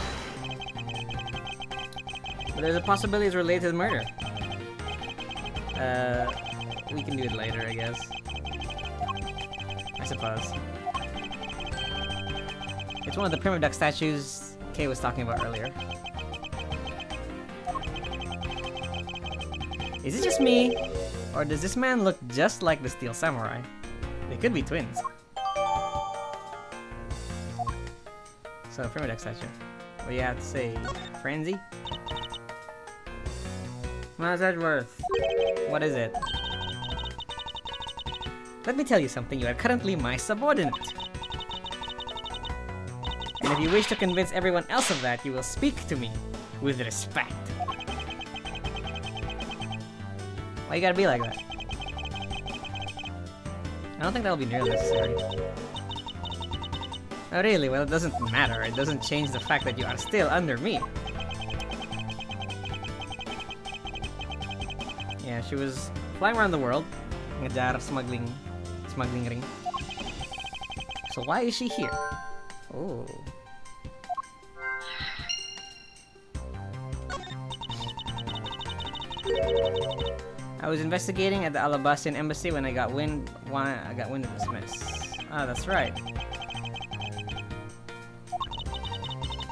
Speaker 1: But there's a possibility it's related to the murder. We can do it later, I guess. I suppose. It's one of the primitive duck statues Kay was talking about earlier. Is it just me? Or does this man look just like the Steel Samurai? They could be twins. So, primitive duck statue. What do you have to say? Frenzy? How's that worth? What is it? Let me tell you something, you are currently my subordinate. And if you wish to convince everyone else of that, you will speak to me with respect. Why you gotta be like that? I don't think that'll be nearly necessary. Oh really? Well, it doesn't matter. It doesn't change the fact that you are still under me. Yeah, she was flying around the world. Ngejar smuggling ring. So why is she here? Oh. I was investigating at the Alabastian embassy when I got wind of this mess. Ah, that's right.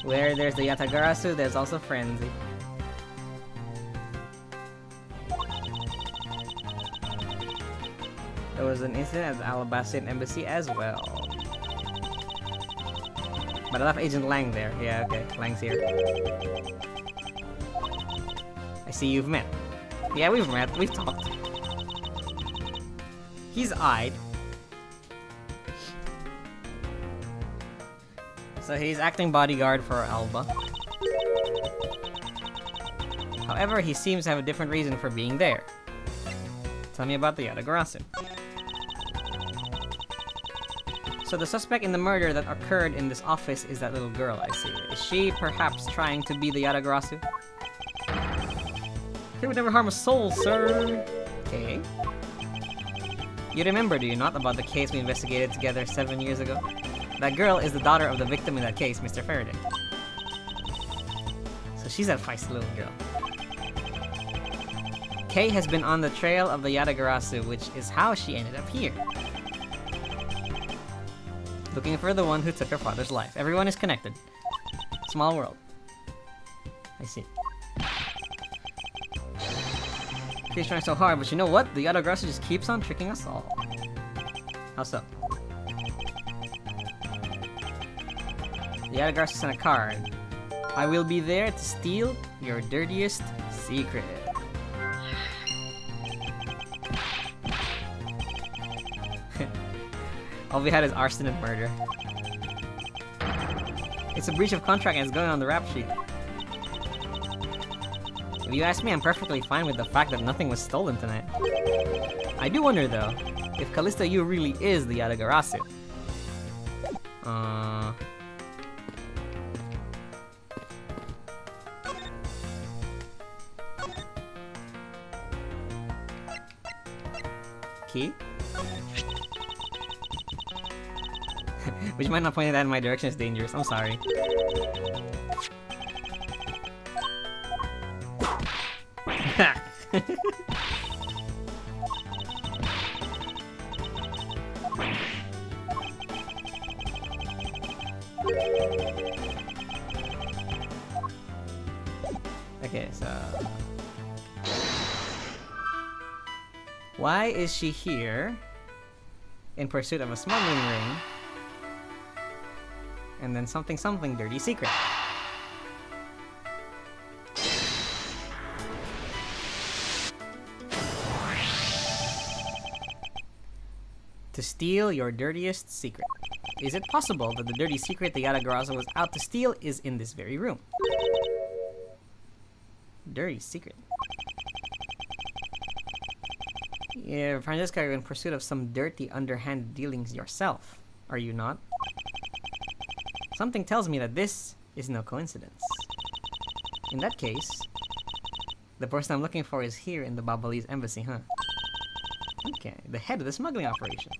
Speaker 1: Where there's the Yatagarasu, there's also Frenzy. There was an incident at the Alabastian embassy as well. But I left Agent Lang there. Yeah, okay. Lang's here. I see you've met. Yeah, we've met. We've talked. He's eyed. So he's acting bodyguard for Alba. However, he seems to have a different reason for being there. Tell me about the Yatagarasu. So the suspect in the murder that occurred in this office is that little girl, I see. Is she perhaps trying to be the Yatagarasu? He would never harm a soul, sir. Okay. You remember, do you not, about the case we investigated together 7 years ago? That girl is the daughter of the victim in that case, Mr. Faraday. So she's that feisty little girl. Kay has been on the trail of the Yatagarasu, which is how she ended up here. Looking for the one who took her father's life. Everyone is connected. Small world. I see. She's trying so hard, but you know what? The Yatagarasu just keeps on tricking us all. How so? The Yatagarasu sent a card. I will be there to steal your dirtiest secret. All we had is arson and murder. It's a breach of contract and it's going on the rap sheet. If you ask me, I'm perfectly fine with the fact that nothing was stolen tonight. I do wonder though, if Callista Yu really is the Yatagarasu. Key? Which might not point that in my direction is dangerous. I'm sorry. Okay, so... Why is she here? In pursuit of a smuggling ring. And then something dirty secret. To steal your dirtiest secret. Is it possible that the dirty secret the Yatagarasu was out to steal is in this very room? Dirty secret. Yeah, Francesca, you're in pursuit of some dirty, underhand dealings yourself, are you not? Something tells me that this is no coincidence. In that case, the person I'm looking for is here in the Babalese embassy, huh? Okay, the head of the smuggling operation.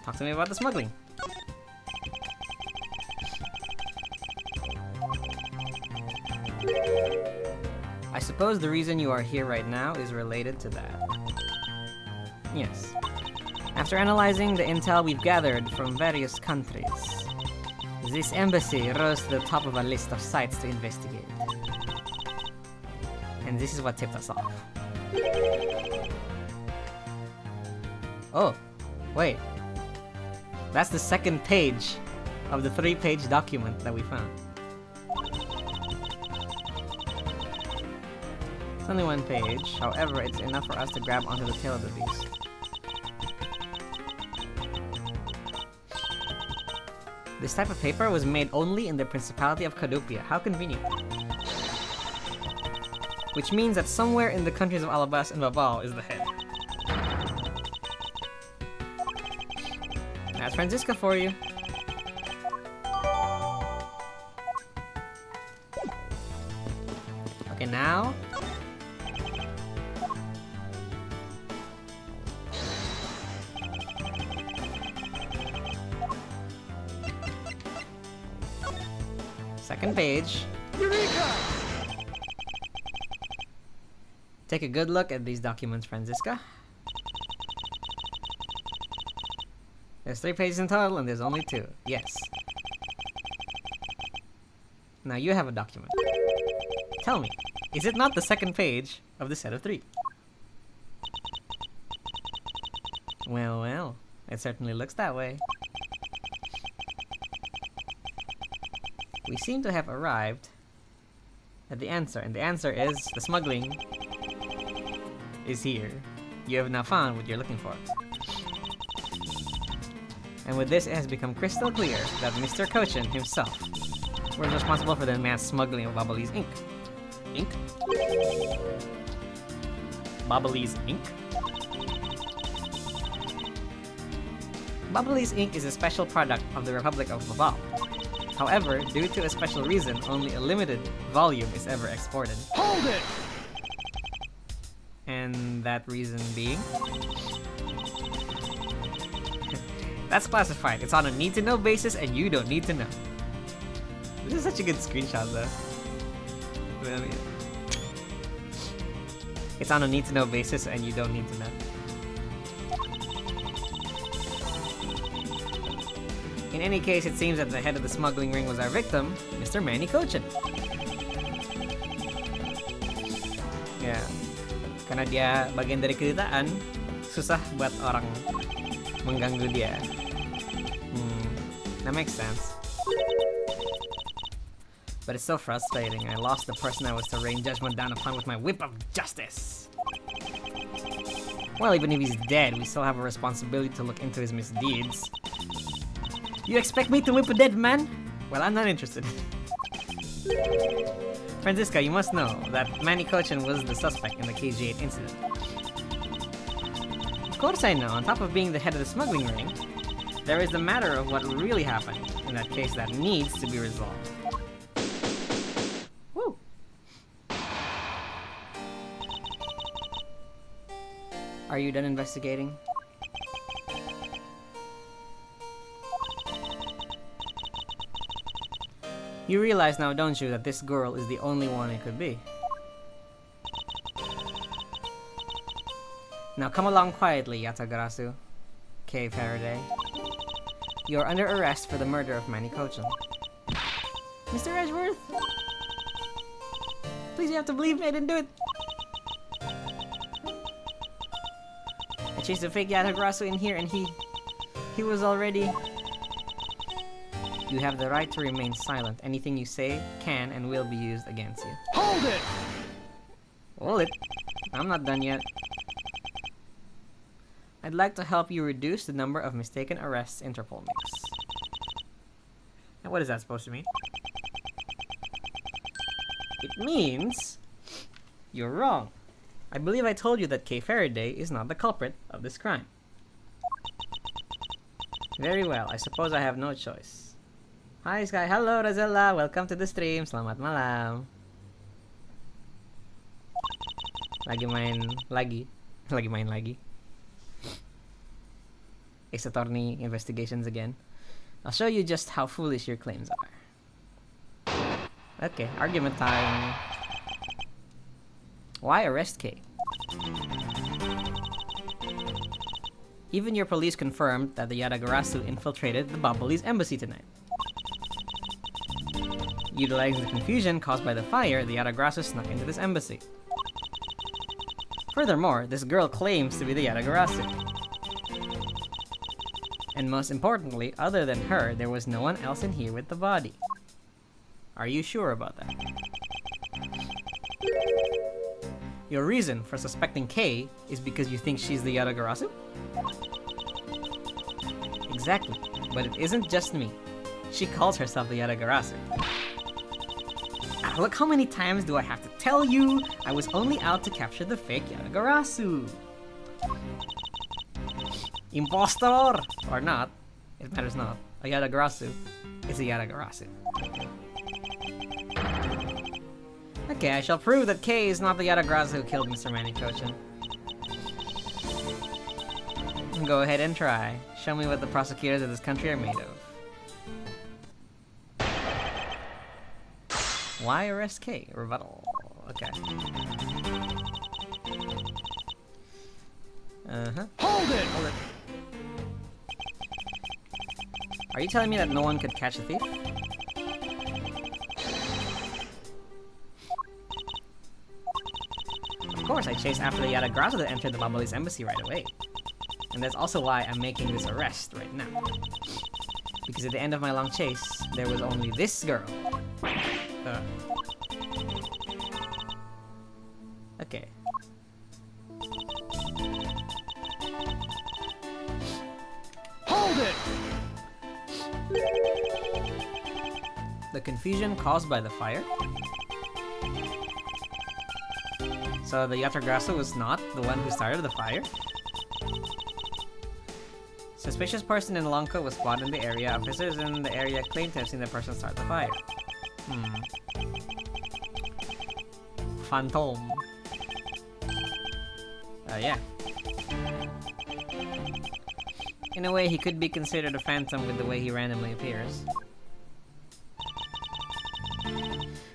Speaker 1: Talk to me about the smuggling. I suppose the reason you are here right now is related to that. Yes. After analyzing the intel we've gathered from various countries, this embassy rose to the top of a list of sites to investigate. And this is what tipped us off. Oh, wait. That's the second page of the 3-page document that we found. It's only 1 page, however, it's enough for us to grab onto the tail of the beast. This type of paper was made only in the Principality of Cadupia. How convenient. Which means that somewhere in the countries of Alabas and Babao is the head. That's Franziska for you. Okay, now... Second page.
Speaker 2: Eureka!
Speaker 1: Take a good look at these documents, Franziska. There's 3 pages in total and there's only 2. Yes. Now you have a document. Tell me, is it not the second page of the set of 3? Well, well, it certainly looks that way. We seem to have arrived at the answer, and the answer is the smuggling is here. You have now found what you're looking for. And with this, it has become crystal clear that Mr. Cochin himself was responsible for the mass smuggling of Bubbly's ink. Ink? Bubbly's ink? Bubbly's ink is a special product of the Republic of Babal. However, due to a special reason, only a limited volume is ever exported.
Speaker 2: Hold it!
Speaker 1: And that reason being? That's classified. It's on a need-to-know basis and you don't need to know. This is such a good screenshot though. It's on a need-to-know basis and you don't need to know. In any case, it seems that the head of the smuggling ring was our victim, Mr. Manny Cochin. Yeah. Karena dia bagian dari kedutaan, susah buat orang mengganggu dia. That makes sense. But it's so frustrating. I lost the person I was to rain judgment down upon with my whip of justice. Well, even if he's dead, we still have a responsibility to look into his misdeeds. You expect me to whip a dead man? Well, I'm not interested. Francisca, you must know that Manny Cochin was the suspect in the KG8 incident. Of course I know. On top of being the head of the smuggling ring, there is the matter of what really happened in that case that needs to be resolved. Woo! Are you done investigating? You realize now, don't you, that this girl is the only one it could be? Now come along quietly, Yatagarasu. Kay Faraday. You're under arrest for the murder of Manny Cochin. Mr. Edgeworth? Please, you have to believe me, I didn't do it! I chased a fake Yatagarasu in here and he was already... You have the right to remain silent. Anything you say can and will be used against you.
Speaker 2: Hold it!
Speaker 1: Hold it? I'm not done yet. I'd like to help you reduce the number of mistaken arrests Interpol makes. Now what is that supposed to mean? It means you're wrong. I believe I told you that Kay Faraday is not the culprit of this crime. Very well, I suppose I have no choice. Hi Sky, hello Razella, welcome to the stream, selamat malam. Lagi main lagi. Ace Attorney investigations again. I'll show you just how foolish your claims are. Okay, argument time. Why arrest Kay? Even your police confirmed that the Yatagarasu infiltrated the Babalis embassy tonight. Utilizing the confusion caused by the fire, the Yatagarasu snuck into this embassy. Furthermore, this girl claims to be the Yatagarasu. And most importantly, other than her, there was no one else in here with the body. Are you sure about that? Your reason for suspecting Kay is because you think she's the Yatagarasu? Exactly, but it isn't just me. She calls herself the Yatagarasu. Look how many times do I have to tell you I was only out to capture the fake Yatagarasu. Impostor! Or not, it matters not. A Yatagarasu is a Yatagarasu. Okay, I shall prove that Kay is not the Yatagarasu who killed Mr. Manny Cochin. Go ahead and try. Show me what the prosecutors of this country are made of. Why arrest Kay? Rebuttal. Okay.
Speaker 2: Hold it!
Speaker 1: Hold it. Are you telling me that no one could catch a thief? Of course, I chased after the Yatagarasu that entered the Babalis embassy right away. And that's also why I'm making this arrest right now. Because at the end of my long chase, there was only this girl. Okay.
Speaker 2: Hold it!
Speaker 1: The confusion caused by the fire? So the Yatagrasu was not the one who started the fire? Suspicious person in Lanka was spotted in the area. Officers in the area claimed to have seen the person start the fire. Phantom. Yeah. In a way, he could be considered a phantom with the way he randomly appears.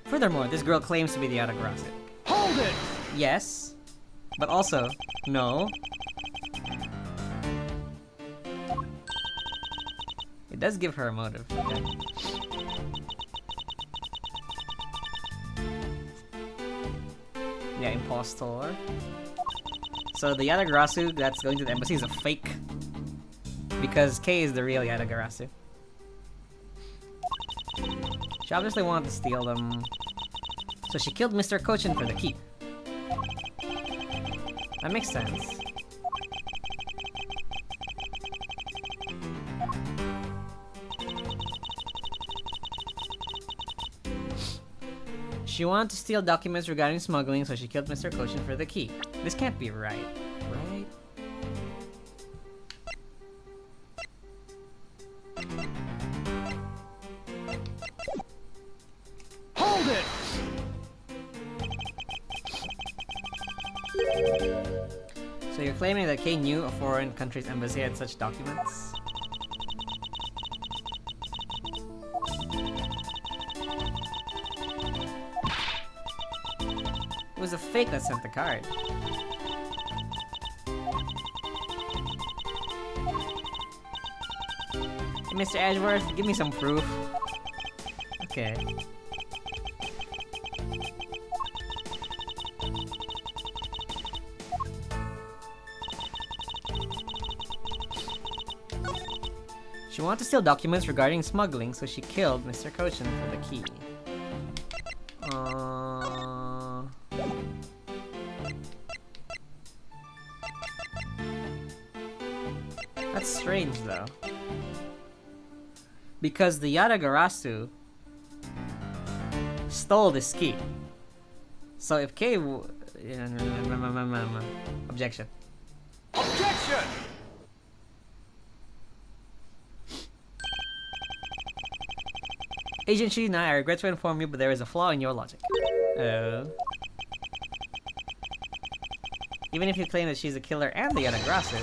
Speaker 1: Furthermore, this girl claims to be the Yatagrasu.
Speaker 2: Hold it!
Speaker 1: Yes, but also, no. It does give her a motive. Okay. Yeah, impostor. So the Yatagarasu that's going to the embassy is a fake. Because Kei is the real Yatagarasu. She obviously wanted to steal them. So she killed Mr. Kochin for the key. That makes sense. She wanted to steal documents regarding smuggling, so she killed Mr. Kochin for the key. This can't be right, right?
Speaker 2: Hold it!
Speaker 1: So you're claiming that Kei knew a foreign country's embassy had such documents? It was a fake that sent the card. Hey, Mr. Ashworth, give me some proof. Okay. She wanted to steal documents regarding smuggling, so she killed Mr. Kochin for the key. That's strange, though. Because the Yatagarasu stole this key. So if Kei objection.
Speaker 2: Objection!
Speaker 1: Agent Shina, I regret to inform you, but there is a flaw in your logic. Even if you claim that she's a killer and the Yatagarasu,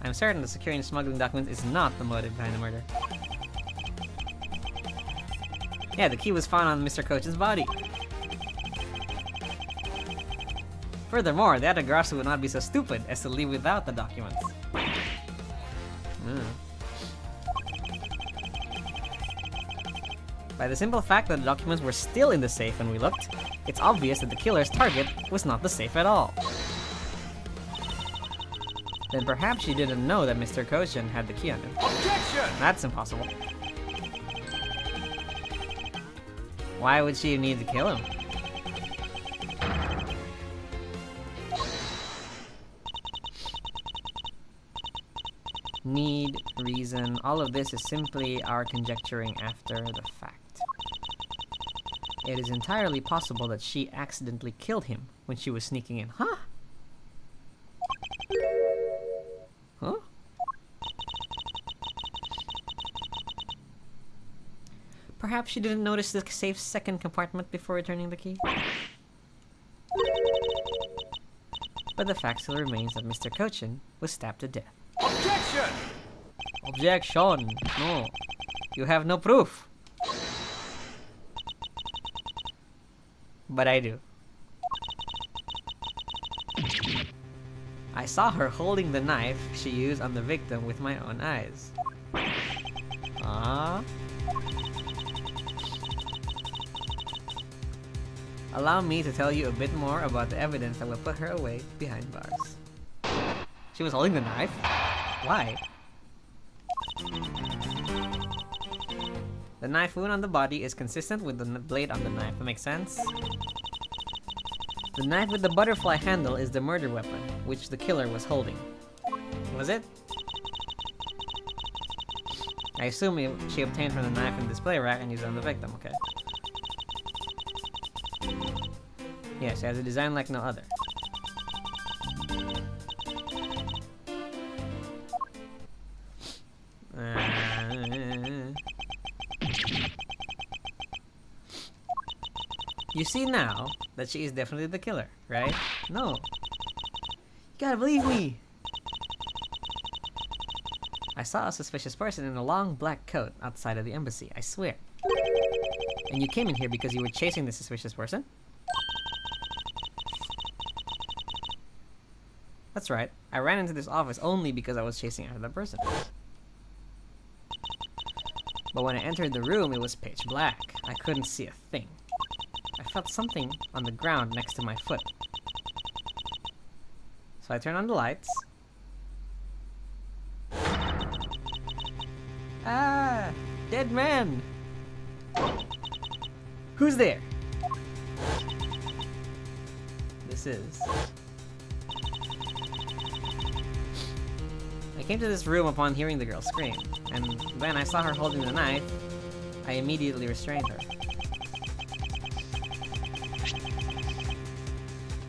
Speaker 1: I'm certain that securing smuggling documents is not the motive behind the murder. Yeah, the key was found on Mr. Kochin's body. Furthermore, the Yatagarasu would not be so stupid as to leave without the documents. By the simple fact that the documents were still in the safe when we looked, it's obvious that the killer's target was not the safe at all. Then perhaps she didn't know that Mr. Kochin had the key on him.
Speaker 2: Objection!
Speaker 1: That's impossible. Why would she need to kill him? Need, reason, all of this is simply our conjecturing after the fact. It is entirely possible that she accidentally killed him when she was sneaking in. Huh? Huh? Perhaps she didn't notice the safe's second compartment before returning the key? But the fact still remains that Mr. Kochin was stabbed to death.
Speaker 2: Objection!
Speaker 1: Objection! No. You have no proof. But I do. I saw her holding the knife she used on the victim with my own eyes. Allow me to tell you a bit more about the evidence that will put her away behind bars. She was holding the knife? Why? The knife wound on the body is consistent with the blade on the knife. That makes sense? The knife with the butterfly handle is the murder weapon, which the killer was holding. Was it? I assume she obtained from the knife in the display rack and used it on the victim, okay. Yeah, she has a design like no other. You see now that she is definitely the killer, right? No. You gotta believe me! I saw a suspicious person in a long black coat outside of the embassy, I swear. And you came in here because you were chasing the suspicious person? That's right. I ran into this office only because I was chasing after that person. But when I entered the room, it was pitch black. I couldn't see a thing. I felt something on the ground next to my foot. So I turned on the lights. Ah! Dead man! Who's there? This is... I came to this room upon hearing the girl scream, and when I saw her holding the knife, I immediately restrained her.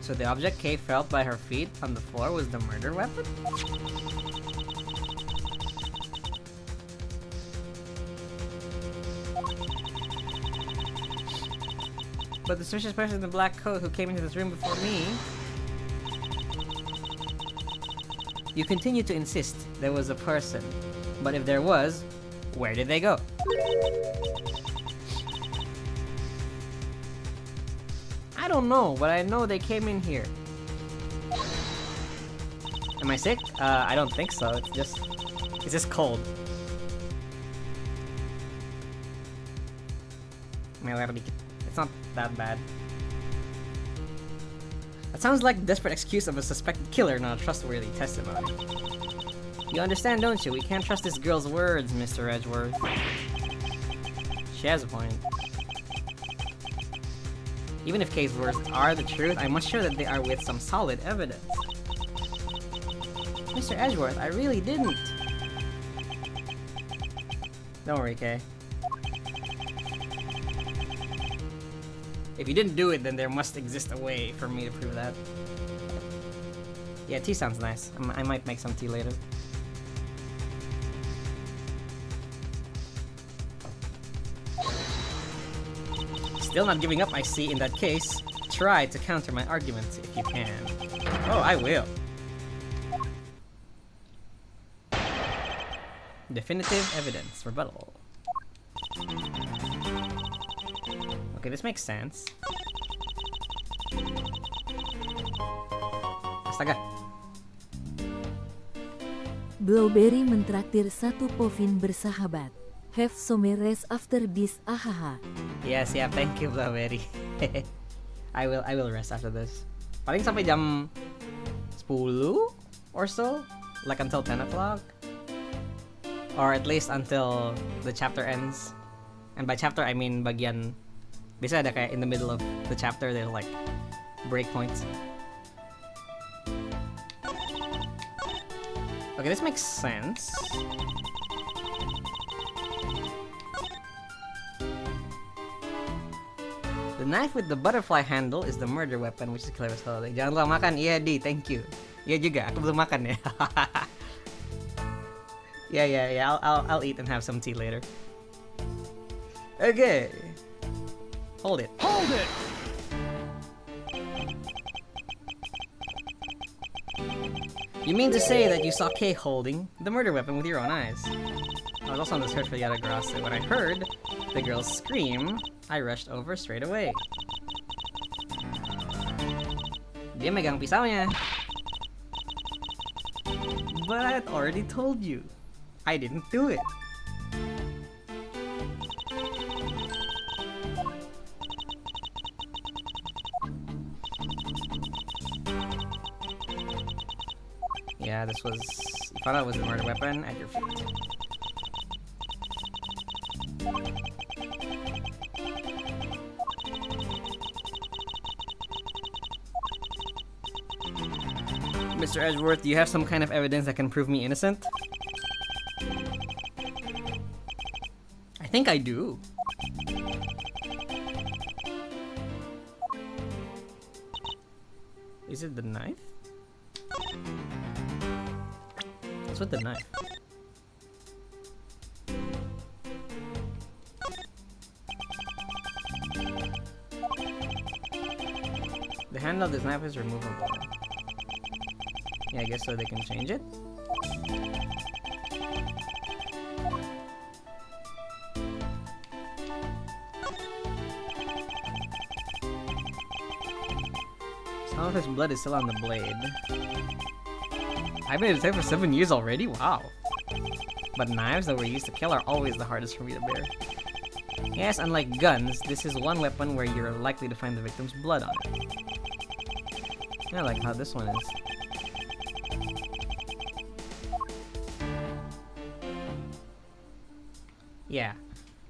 Speaker 1: So the object Kay felt by her feet on the floor was the murder weapon? But the suspicious person in the black coat who came into this room before me... You continue to insist there was a person, but if there was, where did they go? I don't know, but I know they came in here. Am I sick? I don't think so. It's just cold. It's not that bad. That sounds like a desperate excuse of a suspected killer, not a trustworthy testimony. You understand, don't you? We can't trust this girl's words, Mr. Edgeworth. She has a point. Even if Kay's words are the truth, I'm not sure that they are with some solid evidence. Mr. Edgeworth, I really didn't. Don't worry, Kay. If you didn't do it, then there must exist a way for me to prove that. Yeah, tea sounds nice. I might make some tea later. Still not giving up, I see. In that case, try to counter my argument if you can. Oh, I will. Definitive evidence. Rebuttal. Okay, this makes sense. Astaga.
Speaker 3: Blueberry mentraktir satu povin bersahabat. Have some rest after this, ahaha.
Speaker 1: Yes, yeah, thank you, Blueberry. I will rest after this. Paling sampai jam 10 or so, like until 10 o'clock, or at least until the chapter ends. And by chapter, I mean bagian. Bisa ada kayak in the middle of the chapter, there's like breakpoints. Okay, this makes sense. The knife with the butterfly handle is the murder weapon, which is killer was holding. Jangan lupa makan. Iya, Di, thank you. Iya juga, aku belum makan ya. Yeah. I'll eat and have some tea later. Okay. Hold it.
Speaker 2: Hold it!
Speaker 1: You mean to say that you saw Kay holding the murder weapon with your own eyes? I was also on the search for the other girl, so when I heard the girl scream, I rushed over straight away. Dia megang pisaunya. But I had already told you, I didn't do it. Yeah, this was... You found out it was the murder weapon at your feet. Mr. Edgeworth, do you have some kind of evidence that can prove me innocent? I think I do. Is it the knife? What's with the knife? The handle of this knife is removable. Yeah, I guess so they can change it. Some of his blood is still on the blade. I've been in for 7 years already? Wow. But knives that were used to kill are always the hardest for me to bear. Yes, unlike guns, this is one weapon where you're likely to find the victim's blood on it. I like how this one is. Yeah.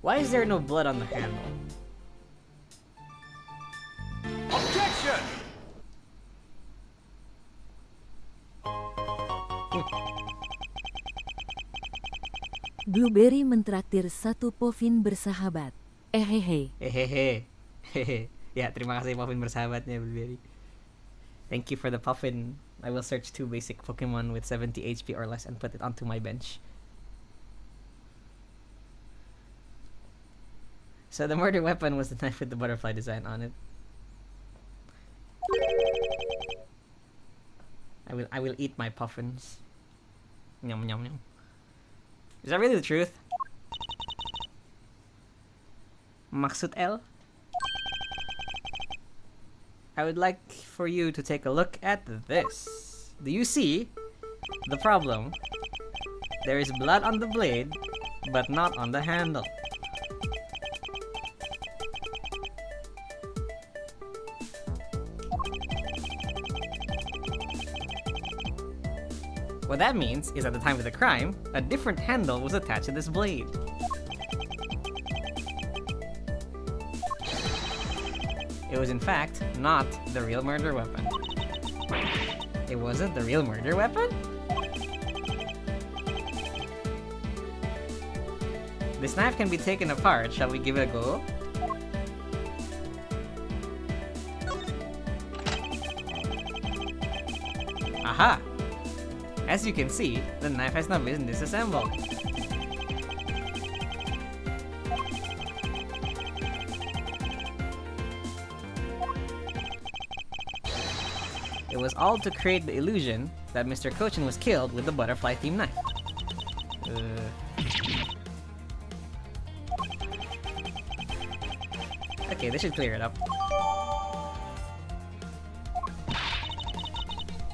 Speaker 1: Why is there no blood on the handle?
Speaker 2: Objection!
Speaker 3: Blueberry mentraktir satu pofin bersahabat. Hehehe.
Speaker 1: Hehehe. Hehe. Ya, terima kasih Puffin bersahabatnya, Blueberry. Thank you for the Puffin. I will search 2 basic Pokemon with 70 HP or less and put it onto my bench. So the murder weapon was the knife with the butterfly design on it. I will eat my Puffins. Yum yum yum. Is that really the truth? Maksud L? I would like for you to take a look at this. Do you see the problem? There is blood on the blade, but not on the handle. What that means is at the time of the crime, a different handle was attached to this blade. It was in fact not the real murder weapon. It wasn't the real murder weapon? This knife can be taken apart. Shall we give it a go? Aha! As you can see, the knife has not been disassembled. It was all to create the illusion that Mr. Cochin was killed with the butterfly-themed knife. Okay, this should clear it up.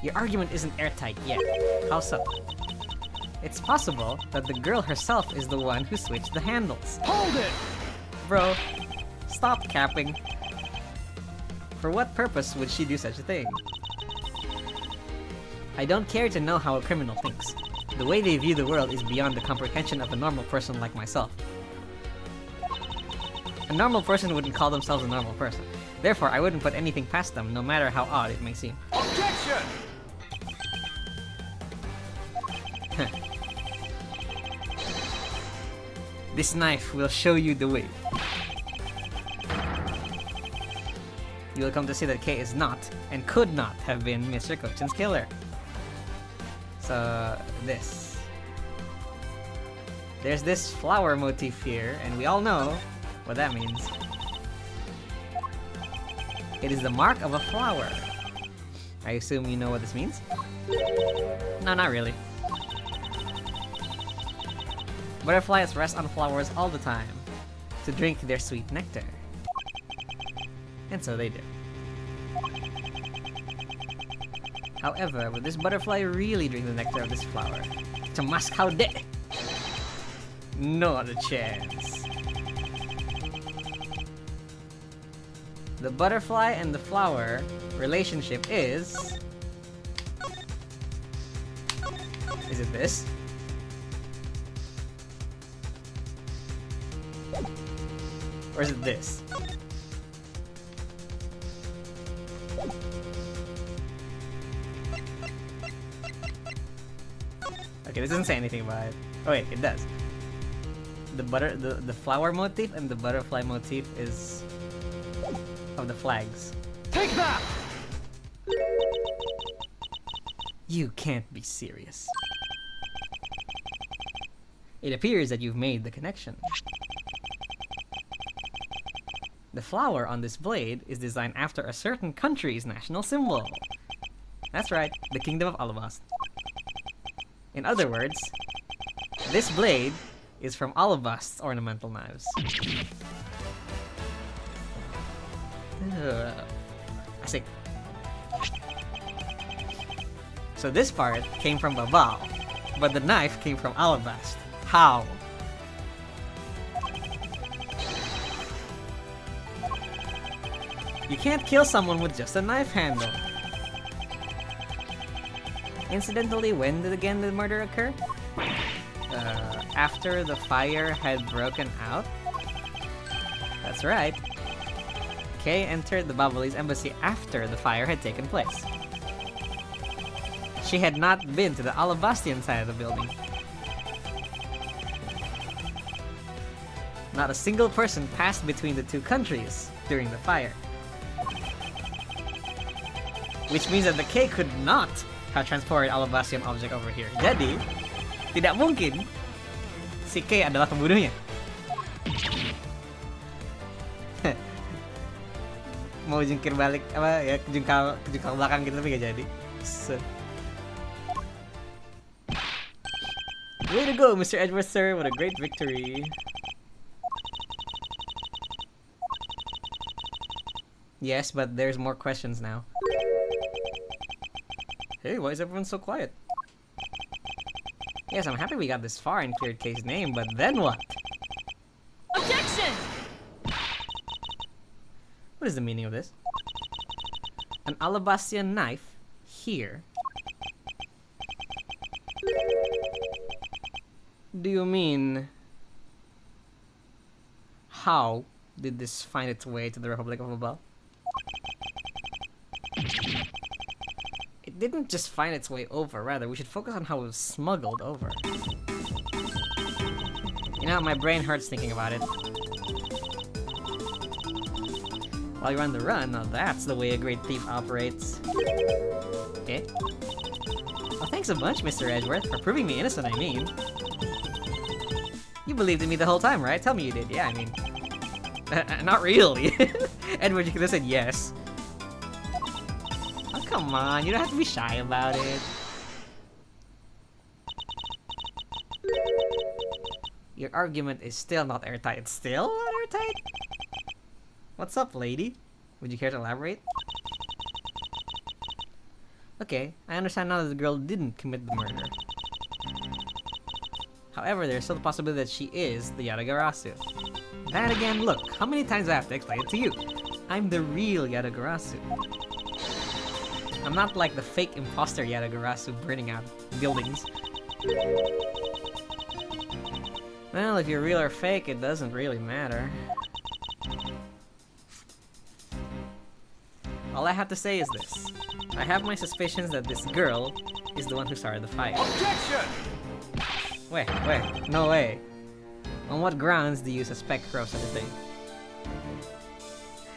Speaker 1: Your argument isn't airtight yet. How so? It's possible that the girl herself is the one who switched the handles.
Speaker 2: Hold it!
Speaker 1: Bro, stop capping. For what purpose would she do such a thing? I don't care to know how a criminal thinks. The way they view the world is beyond the comprehension of a normal person like myself. A normal person wouldn't call themselves a normal person. Therefore, I wouldn't put anything past them, no matter how odd it may seem.
Speaker 2: Objection!
Speaker 1: This knife will show you the way. You will come to see that Kay is not, and could not have been Mr. Cochin's killer. So, this. There's this flower motif here, and we all know what that means. It is the mark of a flower. I assume you know what this means? No, not really. Butterflies rest on flowers all the time to drink their sweet nectar. And so they do. However, would this butterfly really drink the nectar of this flower? Cemas kau dek! Not a chance. The butterfly and the flower relationship is... Is it this? Or is it this? Okay, this doesn't say anything about it. Oh wait, it does. The flower motif and the butterfly motif is of the flags.
Speaker 2: Take that!
Speaker 1: You can't be serious. It appears that you've made the connection. The flower on this blade is designed after a certain country's national symbol. That's right, the Kingdom of Alabast. In other words, this blade is from Alabast's ornamental knives. I see. So this part came from Babal, but the knife came from Alabast. How? You can't kill someone with just a knife handle. Incidentally, when did again the murder occur? After the fire had broken out? That's right. Kay entered the Babalese embassy after the fire had taken place. She had not been to the Alabastian side of the building. Not a single person passed between the two countries during the fire. Which means that the K could not have transported Alabastian object over here. Jadi, tidak mungkin si K adalah pembunuhnya. Mau jungkir balik apa ya, jungkal belakang gitu tapi gak jadi. Way to go, Mr. Edward, sir. What a great victory. Yes, but there's more questions now. Hey, why is everyone so quiet? Yes, I'm happy we got this far and cleared Kay's name, but then what?
Speaker 4: Objection!
Speaker 1: What is the meaning of this? An Alabastian knife here. Do you mean... How did this find its way to the Republic of Babal? It didn't just find its way over, rather, we should focus on how it was smuggled over. You know, my brain hurts thinking about it. While you're on the run, now that's the way a great thief operates. Okay. Well, thanks a bunch, Mr. Edgeworth, for proving me innocent, I mean. You believed in me the whole time, right? Tell me you did. Yeah, I mean... not really. Edward, you could have said yes. Oh, come on. You don't have to be shy about it. Your argument is still not airtight. Still not airtight? What's up, lady? Would you care to elaborate? Okay, I understand now that the girl didn't commit the murder. However, there's still the possibility that she is the Yadagarasu. Then again, look, how many times do I have to explain it to you? I'm the real Yadagarasu. I'm not like the fake imposter Yadagarasu burning out buildings. Well, if you're real or fake, it doesn't really matter. All I have to say is this. I have my suspicions that this girl is the one who started the fire.
Speaker 2: Objection!
Speaker 1: Wait, no way. On what grounds do you suspect her of such a thing?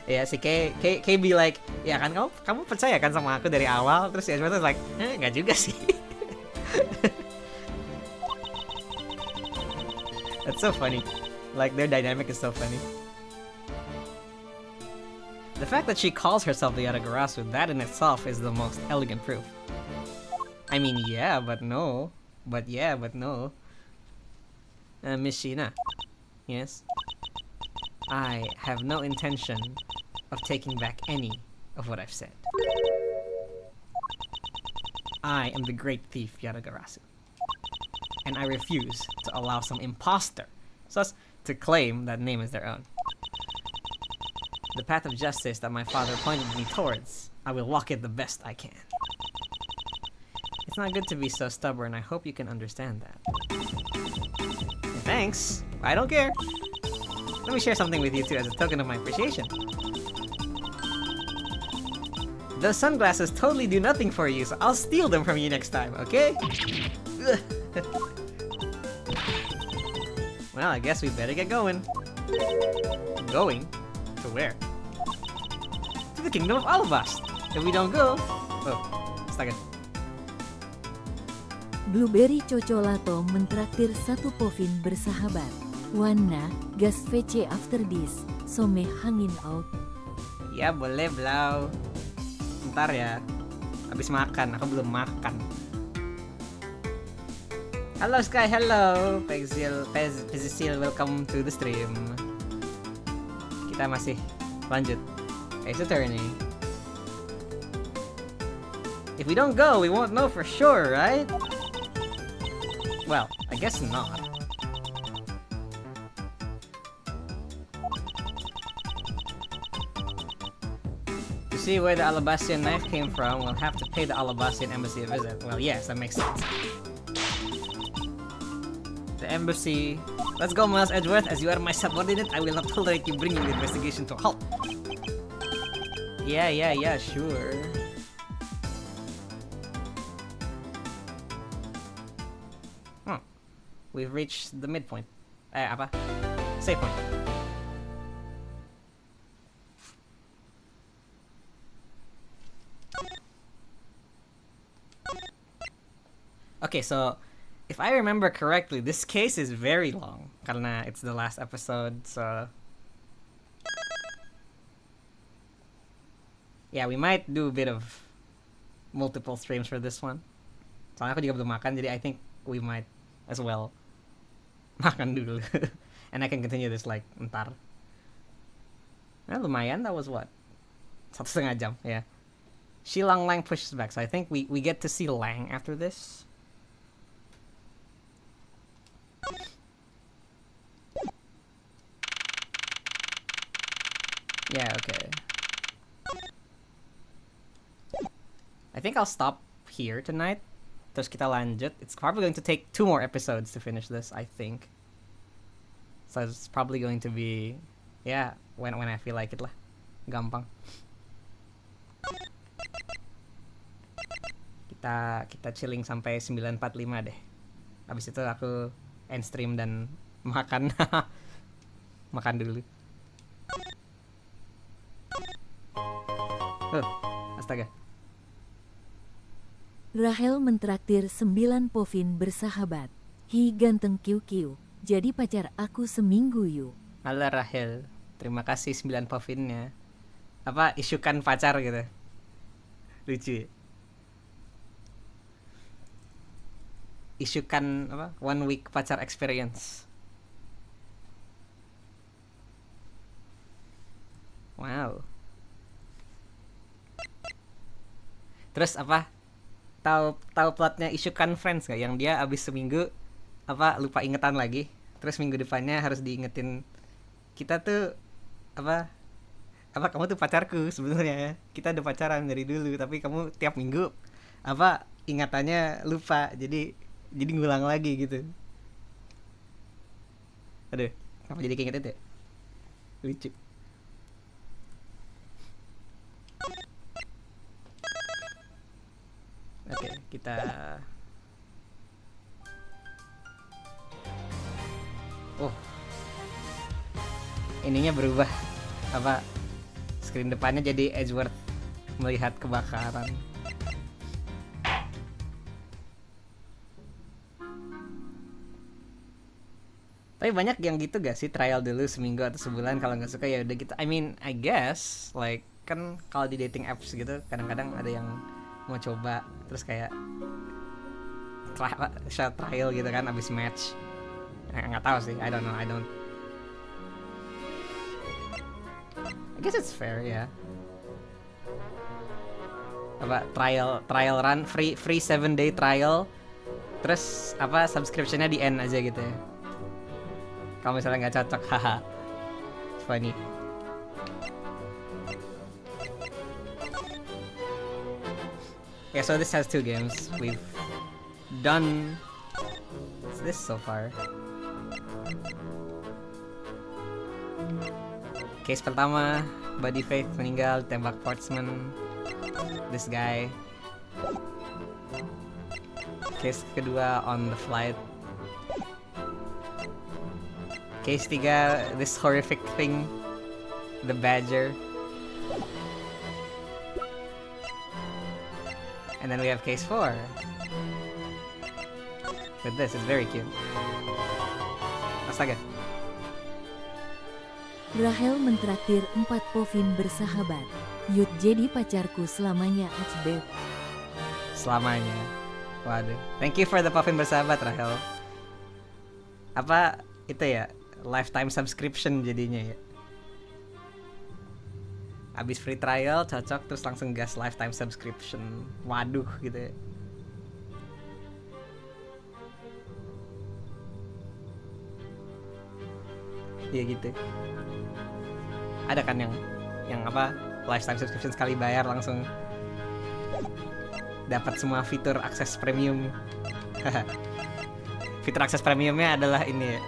Speaker 1: Yeah, si Kay be like, ya kan kamu percaya kan sama aku dari awal? Terus si Ezra tuh like, nggak juga sih. That's so funny. Like, their dynamic is so funny. The fact that she calls herself the Yadagarasu, that in itself is the most elegant proof. I mean, yeah, but no. But yeah, but no. Miss Sheena. Yes? I have no intention of taking back any of what I've said. I am the great thief Yadagarasu. And I refuse to allow some imposter sus to claim that name as their own. The path of justice that my father pointed me towards, I will walk it the best I can. It's not good to be so stubborn. I hope you can understand that. Thanks. I don't care. Let me share something with you too as a token of my appreciation. Those sunglasses totally do nothing for you, so I'll steal them from you next time, okay? Well, I guess we better get going. Going? To where? To the Kingdom of Alabast. If we don't go... Oh, astaga.
Speaker 3: Blueberry Cocolato mentraktir satu povin bersahabat. Wanna, gas VC after this, some hangin out.
Speaker 1: Ya boleh, Blau. Ntar ya. Habis makan, aku belum makan. Halo Sky, hello. Pezil, welcome to the stream. Kita masih lanjut. It's turning. If we don't go, we won't know for sure, right? Well, I guess not. To see where the Alabastian knife came from, we'll have to pay the Alabastian embassy a visit. Well, yes, that makes sense. The embassy... Let's go, Miles Edgeworth. As you are my subordinate, I will not tolerate you bringing the investigation to a halt. Yeah, sure. We've reached the midpoint. Apa? Save point. Okay, so if I remember correctly, this case is very long karena it's the last episode, so yeah, we might do a bit of multiple streams for this one. Soalnya aku juga belum makan, jadi I think we might as well makan dulu. And I can continue this like ntar. Nah, lumayan, that was what? 1,5 jam, yeah. Shilang Lang pushes back, so I think we get to see Lang after this. Yeah, okay. I think I'll stop here tonight. Terus kita lanjut. It's probably going to take 2 more episodes to finish this, I think. So it's probably going to be, yeah, when I feel like it lah. Gampang. Kita chilling sampai 9.45 deh. Habis itu aku end stream dan makan. Makan dulu. Astaga.
Speaker 3: Rahel mentraktir 9 povin bersahabat. Hi ganteng kiu-kiu, jadi pacar aku seminggu yuk.
Speaker 1: Halo Rahel, terima kasih 9 povinnya. Apa, isukan pacar gitu. Lucu. Isukan apa? 1 week pacar experience. Wow. Terus apa? Tahu plotnya isukan Friends nggak? Yang dia abis seminggu apa lupa ingetan lagi, terus minggu depannya harus diingetin, kita tuh apa kamu tuh pacarku sebenarnya, kita udah pacaran dari dulu, tapi kamu tiap minggu apa ingatannya lupa, jadi ngulang lagi gitu. Aduh, kenapa jadi keinget itu? Lucu. Oke, kita ininya berubah, apa screen depannya jadi Edgeworth melihat kebakaran. Tapi banyak yang gitu gak sih, trial dulu seminggu atau sebulan, kalau nggak suka ya udah gitu. I mean, I guess like kan kalau di dating apps gitu kadang-kadang ada yang mau coba terus kayak trial gitu kan abis match. Nggak tahu sih, I don't know, I guess it's fair ya. Apa trial run free 7-day trial, terus apa subscriptionnya di end aja gitu ya. Kalau misalnya nggak cocok, haha, funny. Yeah, so this has 2 games. We've done what's this so far? Case pertama, Buddy Faith meninggal, tembak Portsman. This guy. Case kedua on the flight. Case 3, this horrific thing, the badger. And then we have case 4. With this, it's very cute. Astaga.
Speaker 3: Rahel mentraktir 4 povin bersahabat. Yud jadi pacarku selamanya HB.
Speaker 1: Selamanya. Waduh. Thank you for the puffin bersahabat, Rahel. Apa itu ya? Lifetime subscription jadinya ya. Abis free trial cocok terus langsung gas lifetime subscription. Waduh gitu ya. Iya gitu. Ada kan yang apa? Lifetime subscription sekali bayar langsung dapat semua fitur akses premium. Fitur akses premiumnya adalah ini ya.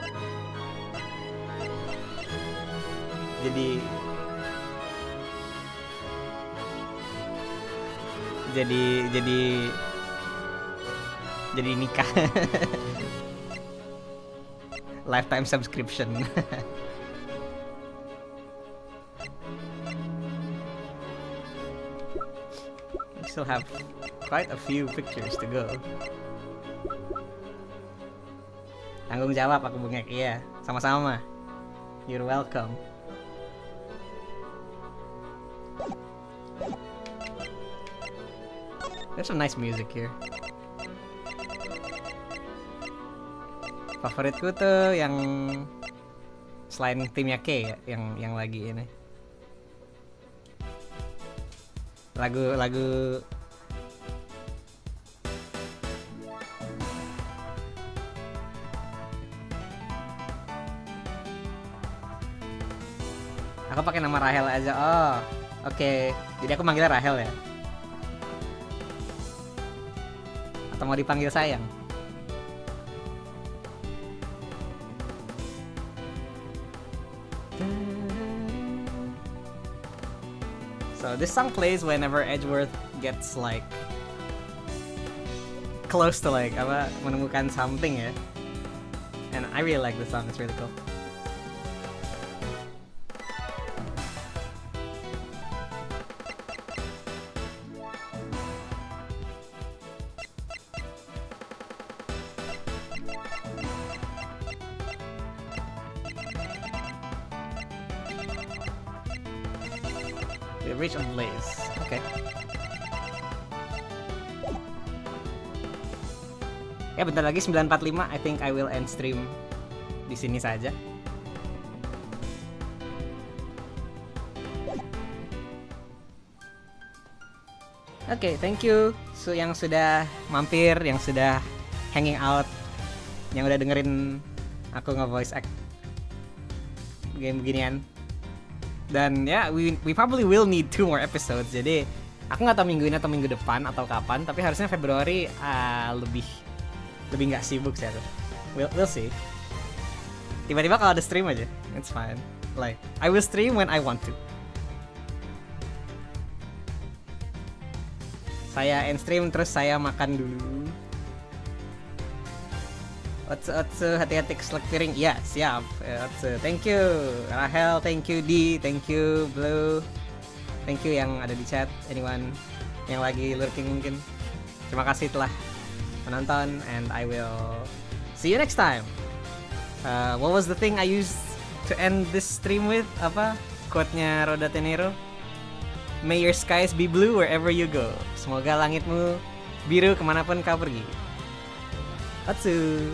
Speaker 1: Jadi nikah. Lifetime subscription. We still have quite a few pictures to go. Tanggung jawab aku bengek. Iya, sama-sama. You're welcome. There's some nice music here. Favoritku tuh yang selain timnya K ya, yang lagi ini. Lagu aku pakai nama Rahel aja. Oh, oke. Jadi aku manggilnya Rahel ya. Atau mau dipanggil sayang? So this song plays whenever Edgeworth gets like close to like apa menemukan something ya. And I really like this song. It's really cool. Reach a blaze. Okay. Ya bentar lagi 9:45. I think I will end stream di sini saja. Oke, thank you yang sudah mampir, yang sudah hanging out, yang udah dengerin aku nge-voice act game beginian. Dan ya, we probably will need 2 more episodes. Jadi aku nggak tahu minggu ini atau minggu depan atau kapan. Tapi harusnya Februari lebih nggak sibuk sih aku. We'll see. Tiba-tiba kalau ada stream aja, it's fine. Like I will stream when I want to. Saya end stream terus saya makan dulu. Otsu, hati-hati keselak piring. Iya, siap. Otsu, thank you Rahel, thank you D, thank you Blue, thank you yang ada di chat, anyone yang lagi lurking mungkin. Terima kasih telah menonton, and I will see you next time. What was the thing I used to end this stream with? Apa quote-nya Roda Tenero? May your skies be blue wherever you go. Semoga langitmu biru kemanapun kau pergi. Otsu.